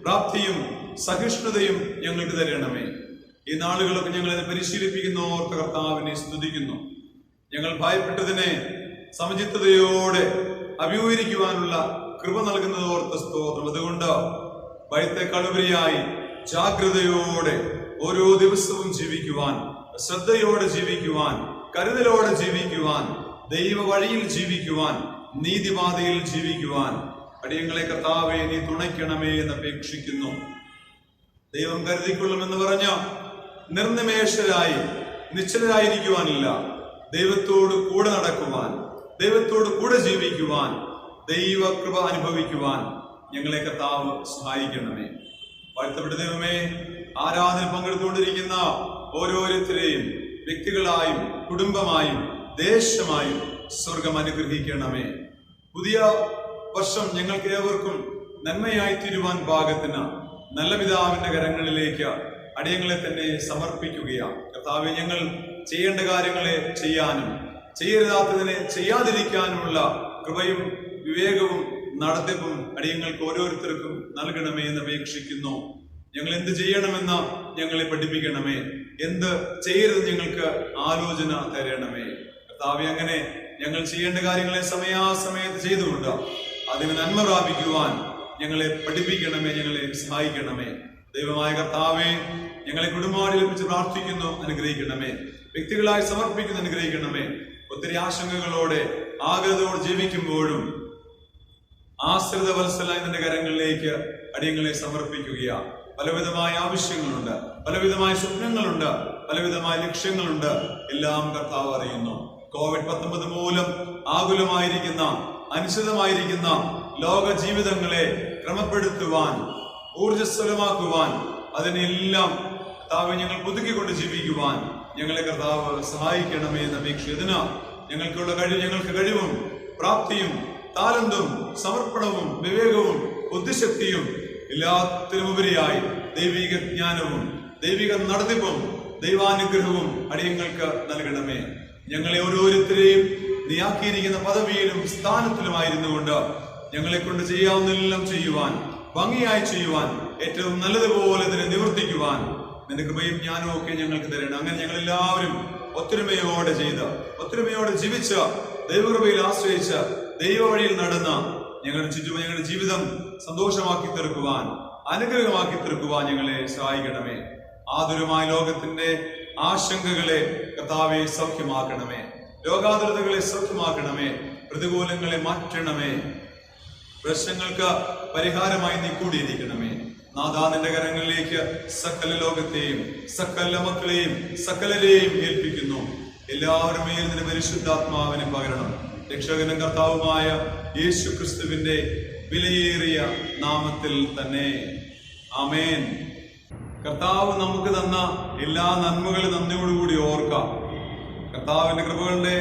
പ്രാപ്തിയും സഹിഷ്ണുതയും ഞങ്ങൾക്ക് തരണമേ. ഈ നാളുകളൊക്കെ ഞങ്ങളെ പരിശീലിപ്പിക്കുന്ന ഓർത്ത കർത്താവിനെ സ്തുതിക്കുന്നു. ഞങ്ങൾ ഭയപ്പെട്ടതിനെ സമചിത്തതയോടെ അഭിമുഖീകരിക്കുവാനുള്ള കൃപ നൽകുന്നത് ഓർത്ത സ്തോത്രം. അതുകൊണ്ട് ഭയത്തെക്കാൾ ഉപരിയായി ജാഗ്രതയോടെ ഓരോ ദിവസവും ജീവിക്കുവാൻ, ശ്രദ്ധയോടെ ജീവിക്കുവാൻ, കരുതലോടെ ജീവിക്കുവാൻ, ദൈവ വഴിയിൽ ജീവിക്കുവാൻ, നീതിപാതയിൽ ജീവിക്കുവാൻ അടിയങ്ങളെ കർത്താവെ നീ തുണയ്ക്കണമേ എന്ന് അപേക്ഷിക്കുന്നു. ദൈവം കരുതിക്കൊള്ളുമെന്ന് പറഞ്ഞ നിർനിമേഷരായി നിശ്ചലരായിരിക്കുവാനില്ല, ദൈവത്തോട് കൂടെ നടക്കുവാൻ, ദൈവത്തോട് കൂടെ ജീവിക്കുവാൻ, ദൈവകൃപ അനുഭവിക്കുവാൻ ഞങ്ങളെ കർത്താവ് സഹായിക്കണമേ. വാഴ്ത്തപ്പെട്ട ദൈവമേ, ആരാധന പങ്കെടുത്തുകൊണ്ടിരിക്കുന്ന ഓരോരുത്തരെയും വ്യക്തികളായും കുടുംബമായും ദേശമായും സ്വർഗം അനുഗ്രഹിക്കണമേ. പുതിയ വർഷം ഞങ്ങൾക്ക് ഏവർക്കും നന്മയായി തീരുവാൻ പാകത്തിന് നല്ല പിതാവിന്റെ കരങ്ങളിലേക്ക് അടിയങ്ങളെ തന്നെ സമർപ്പിക്കുകയാണ്. കർത്താവെ, ഞങ്ങൾ ചെയ്യേണ്ട കാര്യങ്ങളെ ചെയ്യാനും ചെയ്യരുതാത്തതിനെ ചെയ്യാതിരിക്കാനുമുള്ള കൃപയും വിവേകവും നടത്തിപ്പും അടിയങ്ങൾക്ക് ഓരോരുത്തർക്കും നൽകണമേ എന്ന് അപേക്ഷിക്കുന്നു. ഞങ്ങൾ എന്ത് ചെയ്യണമെന്ന് ഞങ്ങളെ പഠിപ്പിക്കണമേ, എന്ത് ചെയ്യരുത് ഞങ്ങൾക്ക് ആലോചന തരണമേ. കർത്താവെ, അങ്ങനെ ഞങ്ങൾ ചെയ്യേണ്ട കാര്യങ്ങളെ സമയാസമയത്ത് ചെയ്തുകൊണ്ട് അതിന് നന്മ പ്രാപിക്കുവാൻ ഞങ്ങളെ പഠിപ്പിക്കണമേ, ഞങ്ങളെ സഹായിക്കണമേ. ദൈവമായ കർത്താവെ, ഞങ്ങളെ കുടുംബാടി ലഭിച്ച് പ്രാർത്ഥിക്കുന്നു, അനുഗ്രഹിക്കണമേ. വ്യക്തികളായി സമർപ്പിക്കുന്നു, അനുഗ്രഹിക്കണമേ. ഒത്തിരി ആശങ്കകളോടെ ആഗ്രഹത്തോടെ ജീവിക്കുമ്പോഴും ആശ്രിത വത്സലായി നിന്റെ കരങ്ങളിലേക്ക് അടിയങ്ങളെ സമർപ്പിക്കുകയാണ്. പലവിധമായ ആവശ്യങ്ങളുണ്ട്, പലവിധമായ സ്വപ്നങ്ങളുണ്ട്, പലവിധമായ ലക്ഷ്യങ്ങളുണ്ട്. എല്ലാം കർത്താവ് അറിയുന്നു. COVID-19 മൂലം ആകുലമായിരിക്കുന്ന, അനിശ്ചിതമായിരിക്കുന്ന ലോക ജീവിതങ്ങളെ ക്രമപ്പെടുത്തുവാൻ, ഊർജ്ജസ്വലമാക്കുവാൻ, അതിനെല്ലാം കർത്താവ് ഞങ്ങൾ പുതുക്കിക്കൊണ്ട് ജീവിക്കുവാൻ ഞങ്ങളെ കർത്താവ് സഹായിക്കണമേ എന്ന അപേക്ഷ. ഞങ്ങൾക്ക് കഴിവും പ്രാപ്തിയും താലന്തും സമർപ്പണവും വിവേകവും ബുദ്ധിശക്തിയും എല്ലാത്തിനുമുപരിയായി ദൈവിക ജ്ഞാനവും ദൈവിക നടത്തിപ്പും ദൈവാനുഗ്രഹവും അടിയങ്ങൾക്ക് നൽകണമേ. ഞങ്ങളെ ഓരോരുത്തരെയും നീയാക്കിയിരിക്കുന്ന പദവിയിലും സ്ഥാനത്തിലുമായിരുന്നു കൊണ്ട് ഞങ്ങളെ കൊണ്ട് ചെയ്യാവുന്നതെല്ലാം ചെയ്യുവാൻ, ഭംഗിയായി ചെയ്യുവാൻ, ഏറ്റവും നല്ലതുപോലെ ഇതിനെ നിവർത്തിക്കുവാൻ നിന്റെ കൃപയും ജ്ഞാനവും ഒക്കെ ഞങ്ങൾക്ക് തരണം. അങ്ങനെ ഞങ്ങൾ എല്ലാവരും ഒത്തൊരുമയോടെ ജീവിച്ച, ദൈവകൃപയിൽ ആശ്രയിച്ച, ദൈവ വഴിയിൽ നടന്ന ഞങ്ങളുടെ ജീവിതം സന്തോഷമാക്കി തീർക്കുവാൻ, അനുഗ്രഹമാക്കി തീർക്കുവാൻ ഞങ്ങളെ സഹായിക്കണമേ. ആതുരമായ ലോകത്തിന്റെ ആശങ്കകളെ കർത്താവെ സൗഖ്യമാക്കണമേ. രോഗാതുരതകളെ സൗഖ്യമാക്കണമേ. പ്രതികൂലങ്ങളെ മാറ്റണമേ. പ്രശ്നങ്ങൾക്ക് പരിഹാരമായി നീ കൂടിയിരിക്കണമേ. നാഥാ, നിന്റെ കരങ്ങളിലേക്ക് സകല ലോകത്തെയും സകല മക്കളെയും സകലരെയും ഏൽപ്പിക്കുന്നു. എല്ലാവരും മേൽ നിന്റെ പരിശുദ്ധാത്മാവിനെ പകരണം. രക്ഷകനും കർത്താവുമായ യേശു ക്രിസ്തുവിന്റെ വിലയേറിയ നാമത്തിൽ തന്നെ, ആമേൻ. കർത്താവ് നമുക്ക് തന്ന എല്ലാ നന്മകളും നന്ദിയോടുകൂടി ഓർക്കാം. കർത്താവിന്റെ കൃപകളുടെ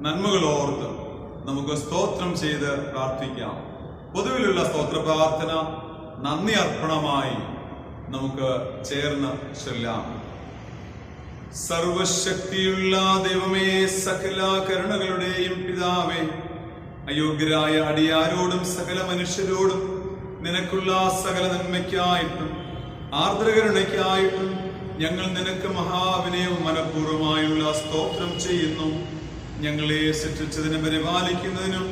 നന്മകൾ ഓർത്ത് നമുക്ക് സ്തോത്രം ചെയ്ത് പ്രാർത്ഥിക്കാം. പൊതുവിലുള്ള സ്തോത്ര പ്രാർത്ഥന നന്ദി അർപ്പണമായി നമുക്ക് ചേർന്ന് ചൊല്ലാം. സർവശക്തിയുള്ള ദൈവമേ, സകല കരുണകളുടെയും പിതാവേ, അയോഗ്യരായ അടിയാരോടും സകല മനുഷ്യരോടും നിനക്കുള്ള സകല നന്മയ്ക്കായിട്ടും ആർദ്രകരുണയ്ക്കായിട്ടും ഞങ്ങൾ നിനക്ക് മഹാവിനയവും മനഃപൂർവ്വമായുള്ള സ്തോത്രം ചെയ്യുന്നു. ഞങ്ങളെ സൃഷ്ടിച്ചതിനെ പരിപാലിക്കുന്നതിനും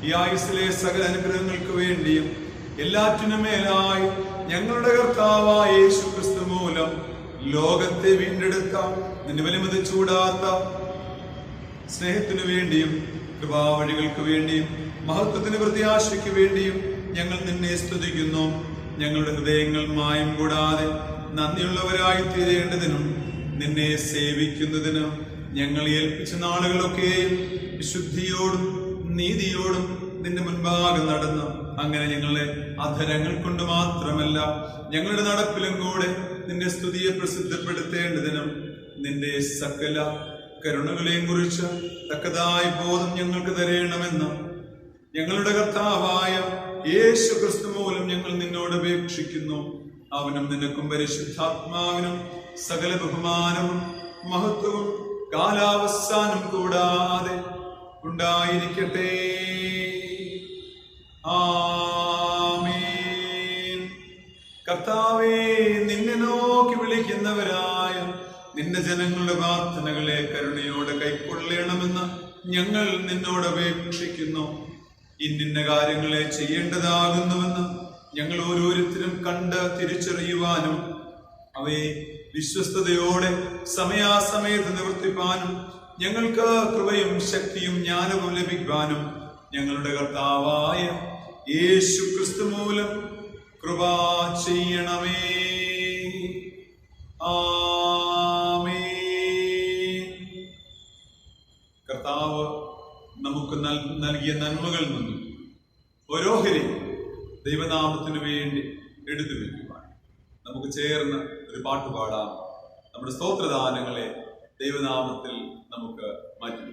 ഈ ആയുസ്സിലെ സകല അനുഗ്രഹങ്ങൾക്ക് വേണ്ടിയും എല്ലാറ്റിനും മേലായി ഞങ്ങളുടെ കർത്താവായ യേശു ക്രിസ്തു മൂലം ലോകത്തെ വീണ്ടെടുത്ത നിന്റെ വിലമതിച്ചൂടാത്ത സ്നേഹത്തിനു വേണ്ടിയും കൃപാവഴികൾക്ക് വേണ്ടിയും മഹത്വത്തിന് പ്രത്യാശയ്ക്ക് വേണ്ടിയും ഞങ്ങൾ നിന്നെ സ്തുതിക്കുന്നു. ഞങ്ങളുടെ ഹൃദയങ്ങൾ മായം കൂടാതെ നന്ദിയുള്ളവരായി തീരേണ്ടതിനും നിന്നെ സേവിക്കുന്നതിനും ഞങ്ങൾ ഏൽപ്പിച്ച നാളുകളൊക്കെയും വിശുദ്ധിയോടും നീതിയോടും നിന്റെ മുൻപാകെ നടന്നു. അങ്ങനെ ഞങ്ങളെ അധരങ്ങൾ കൊണ്ട് മാത്രമല്ല ഞങ്ങളുടെ നടപ്പിലും കൂടെ നിന്റെ സ്തുതിയെ പ്രസിദ്ധപ്പെടുത്തേണ്ടതിനും നിന്റെ സകല കരുണകളെയും കുറിച്ച് തക്കതായ ബോധം ഞങ്ങൾക്ക് തരണമെന്ന് ഞങ്ങളുടെ കർത്താവായ യേശു ക്രിസ്തു മൂലം ഞങ്ങൾ നിന്നോട് അപേക്ഷിക്കുന്നു. അവനും നിനക്കും പരിശുദ്ധാത്മാവിനും സകല ബഹുമാനവും മഹത്വവും കാലാവസാനം കൂടാതെ ഉണ്ടായിരിക്കട്ടെ. ആമേൻ. കർത്താവേ, നിന്നെ നോക്കി വിളിക്കുന്നവരായ നിന്റെ ജനങ്ങളുടെ പ്രാർത്ഥനകളെ കരുണയോടെ കൈക്കൊള്ളണമെന്ന് ഞങ്ങൾ നിന്നോട് അപേക്ഷിക്കുന്നു. ഇന്നിന്ന കാര്യങ്ങളെ ചെയ്യേണ്ടതാകുന്നുവെന്ന് ഞങ്ങൾ ഓരോരുത്തരും കണ്ട് തിരിച്ചറിയുവാനും അവയെ വിശ്വസ്തയോടെ സമയാസമയത്ത് നിവർത്തിപ്പാനും ഞങ്ങൾക്ക് കൃപയും ശക്തിയും ജ്ഞാനവും ലഭിക്കുവാനും ഞങ്ങളുടെ കർത്താവായ യേശു ക്രിസ്തു മൂലം കൃപ ചെയ്യണമേ. ആമേൻ. കർത്താവ് നമുക്ക് നൽകിയ നന്മകളിൽ നിന്നും ഓരോഹരി ദൈവനാമത്തിനു വേണ്ടി എടുത്തു വയ്ക്കുവാൻ നമുക്ക് ചേർന്ന് ഒരു പാട്ട് പാടാം. നമ്മുടെ സ്തോത്രദാനങ്ങളെ ദൈവനാമത്തിൽ നമുക്ക് മാറ്റി.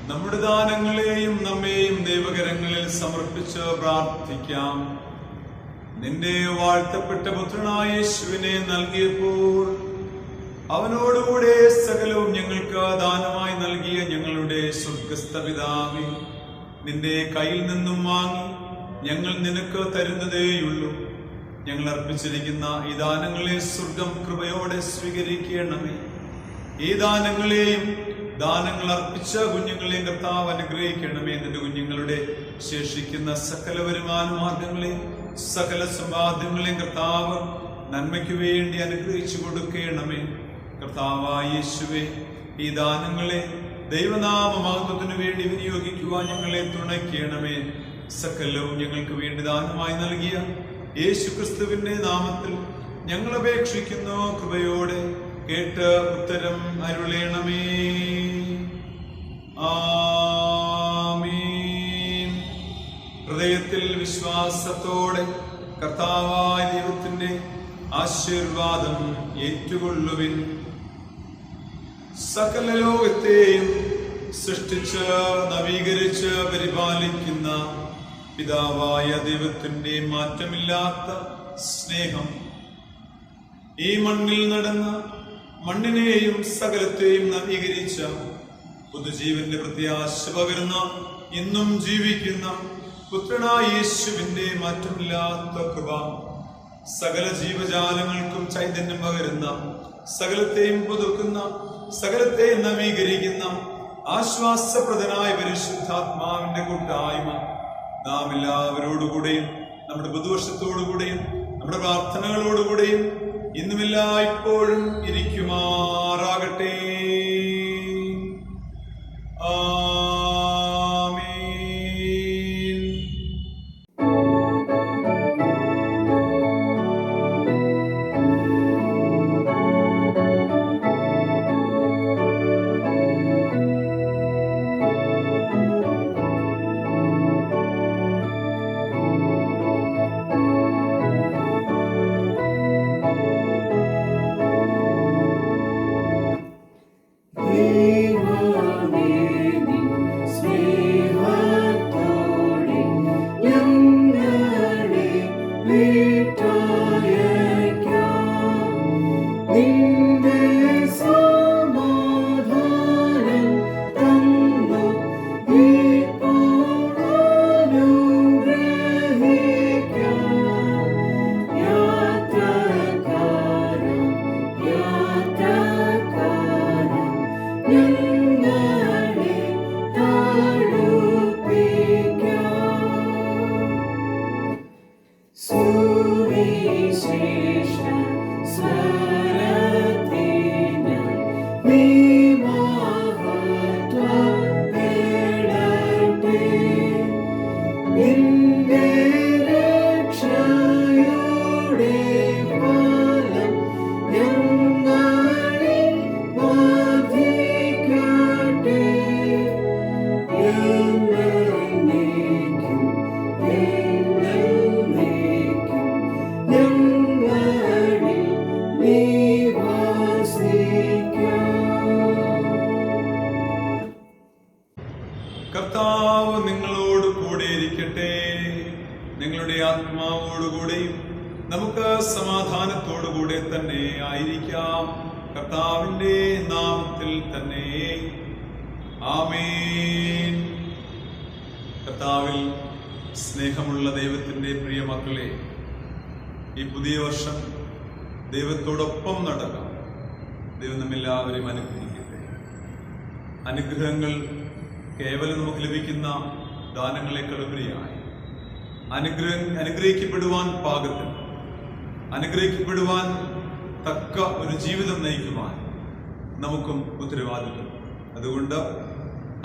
നമ്മുടെ ദാനങ്ങളെയും നമ്മെയും ദൈവകരങ്ങളിൽ സമർപ്പിച്ച് പ്രാർത്ഥിക്കാം. നിന്റെ വാഴ്ത്തപ്പെട്ട പുത്രനായ യേശുവിനെ നൽകിയപ്പോൾ അവനോടുകൂടെ സകലവും ഞങ്ങൾക്ക് ദാനമായി നൽകിയ ഞങ്ങളുടെ സ്വർഗസ്ഥ പിതാവേ, നിന്റെ കയ്യിൽ നിന്നും വാങ്ങി ഞങ്ങൾ നിനക്ക് തരുന്നതേയുള്ളൂ. ഞങ്ങൾ അർപ്പിച്ചിരിക്കുന്ന ഈ ദാനങ്ങളെ സ്വർഗം കൃപയോടെ സ്വീകരിക്കണമേ. ഈ ദാനങ്ങളെയും ദാനങ്ങൾ അർപ്പിച്ച കുഞ്ഞുങ്ങളെയും കർത്താവ് അനുഗ്രഹിക്കണമേ. നിന്റെ കുഞ്ഞുങ്ങളുടെ ശേഷിക്കുന്ന സകല വരുമാന മാർഗങ്ങളെയും സകല സമ്പാദ്യങ്ങളെയും കർത്താവ് നന്മയ്ക്ക് വേണ്ടി അനുഗ്രഹിച്ചു കൊടുക്കണമേ. കർത്താവായ യേശുവേ, ഈ ദാനങ്ങളെ ദൈവനാമ മഹത്വത്തിനു വേണ്ടി വിനിയോഗിക്കുവാൻ ഞങ്ങളെ തുണയ്ക്കണമേ. സകലവും ഞങ്ങൾക്ക് വേണ്ടി ദാനമായി നൽകിയ യേശു ക്രിസ്തുവിന്റെ നാമത്തിൽ ഞങ്ങൾ അപേക്ഷിക്കുന്നു. കൃപയോടെ കേട്ട് ഉത്തരം അരുളേണമേ. ആമീൻ. ഹൃദയത്തിൽ വിശ്വാസത്തോടെ കർത്താവായ ദൈവത്തിന്റെ ആശീർവാദം ഏറ്റുകൊള്ളുവിൻ. സകല ലോകത്തെയും സൃഷ്ടിച്ച് നവീകരിച്ച് പരിപാലിക്കുന്ന പിതാവായ ദൈവത്തിന്റെ മാറ്റമില്ലാത്ത സ്നേഹം ഈ മണ്ണിൽ നടന്ന മണ്ണിനെയും സകലത്തെയും നവീകരിച്ച പുതുജീവന്റെ പ്രത്യാശ പകരുന്ന ഇന്നും ജീവിക്കുന്ന പുത്രനായ യേശുവിന്റെ മാറ്റമില്ലാത്ത കൃപ സകല ജീവജാലങ്ങൾക്കും ചൈതന്യം പകരുന്ന സകലത്തെയും പുതുക്കുന്ന സകലത്തെയും നവീകരിക്കുന്ന ആശ്വാസപ്രദനായ പരിശുദ്ധാത്മാവിന്റെ കൂട്ടായ്മ നാം എല്ലാവരോടുകൂടെയും നമ്മുടെ പുതുവർഷത്തോടുകൂടെയും നമ്മുടെ പ്രാർത്ഥനകളോടുകൂടെയും ഇന്നുമില്ല ഇപ്പോഴും ഇരിക്കുമാറാകട്ടെ. ആമീൻ. കർത്താവ് നിങ്ങളോട് കൂടെ ഇരിക്കട്ടെ. നിങ്ങളുടെ ആത്മാവോടുകൂടെയും നമുക്ക് സമാധാനത്തോടുകൂടെ തന്നെ ആയിരിക്കാം. കർത്താവിന്റെ നാമത്തിൽ തന്നെ ആമേൻ. കർത്താവിൽ സ്നേഹമുള്ള ദൈവത്തിന്റെ പ്രിയ മക്കളെ, ഈ പുതിയ വർഷം ദൈവത്തോടൊപ്പം നടക്കാം. ദൈവം നമ്മെല്ലാവരെയും അനുഗ്രഹിക്കട്ടെ. അനുഗ്രഹങ്ങൾ കേവലം നമുക്ക് ലഭിക്കുന്ന ദാനങ്ങളെക്കാളുപരിയായി അനുഗ്രഹിക്കപ്പെടുവാൻ പാകത്തിൽ അനുഗ്രഹിക്കപ്പെടുവാൻ തക്ക ഒരു ജീവിതം നയിക്കുവാൻ നമുക്കും ഉത്തരവാദിത്വം. അതുകൊണ്ട്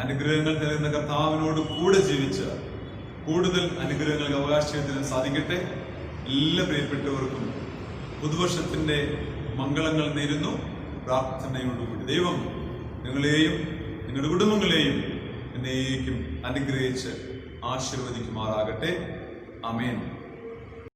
അനുഗ്രഹങ്ങൾ നൽകുന്ന കർത്താവിനോട് കൂടെ ജീവിച്ച് കൂടുതൽ അനുഗ്രഹങ്ങൾക്ക് അവകാശത്തിന് സാധിക്കട്ടെ. എല്ലാ പ്രിയപ്പെട്ടവർക്കും പുതുവർഷത്തിന്റെ മംഗളങ്ങൾ നേരുന്നു പ്രാർത്ഥനയോടുകൂടി. ദൈവം നിങ്ങളെയും നിങ്ങളുടെ കുടുംബങ്ങളെയും എന്നേക്കും അനുഗ്രഹിച്ച് ആശീർവദിക്കുമാറാകട്ടെ. ആമേൻ.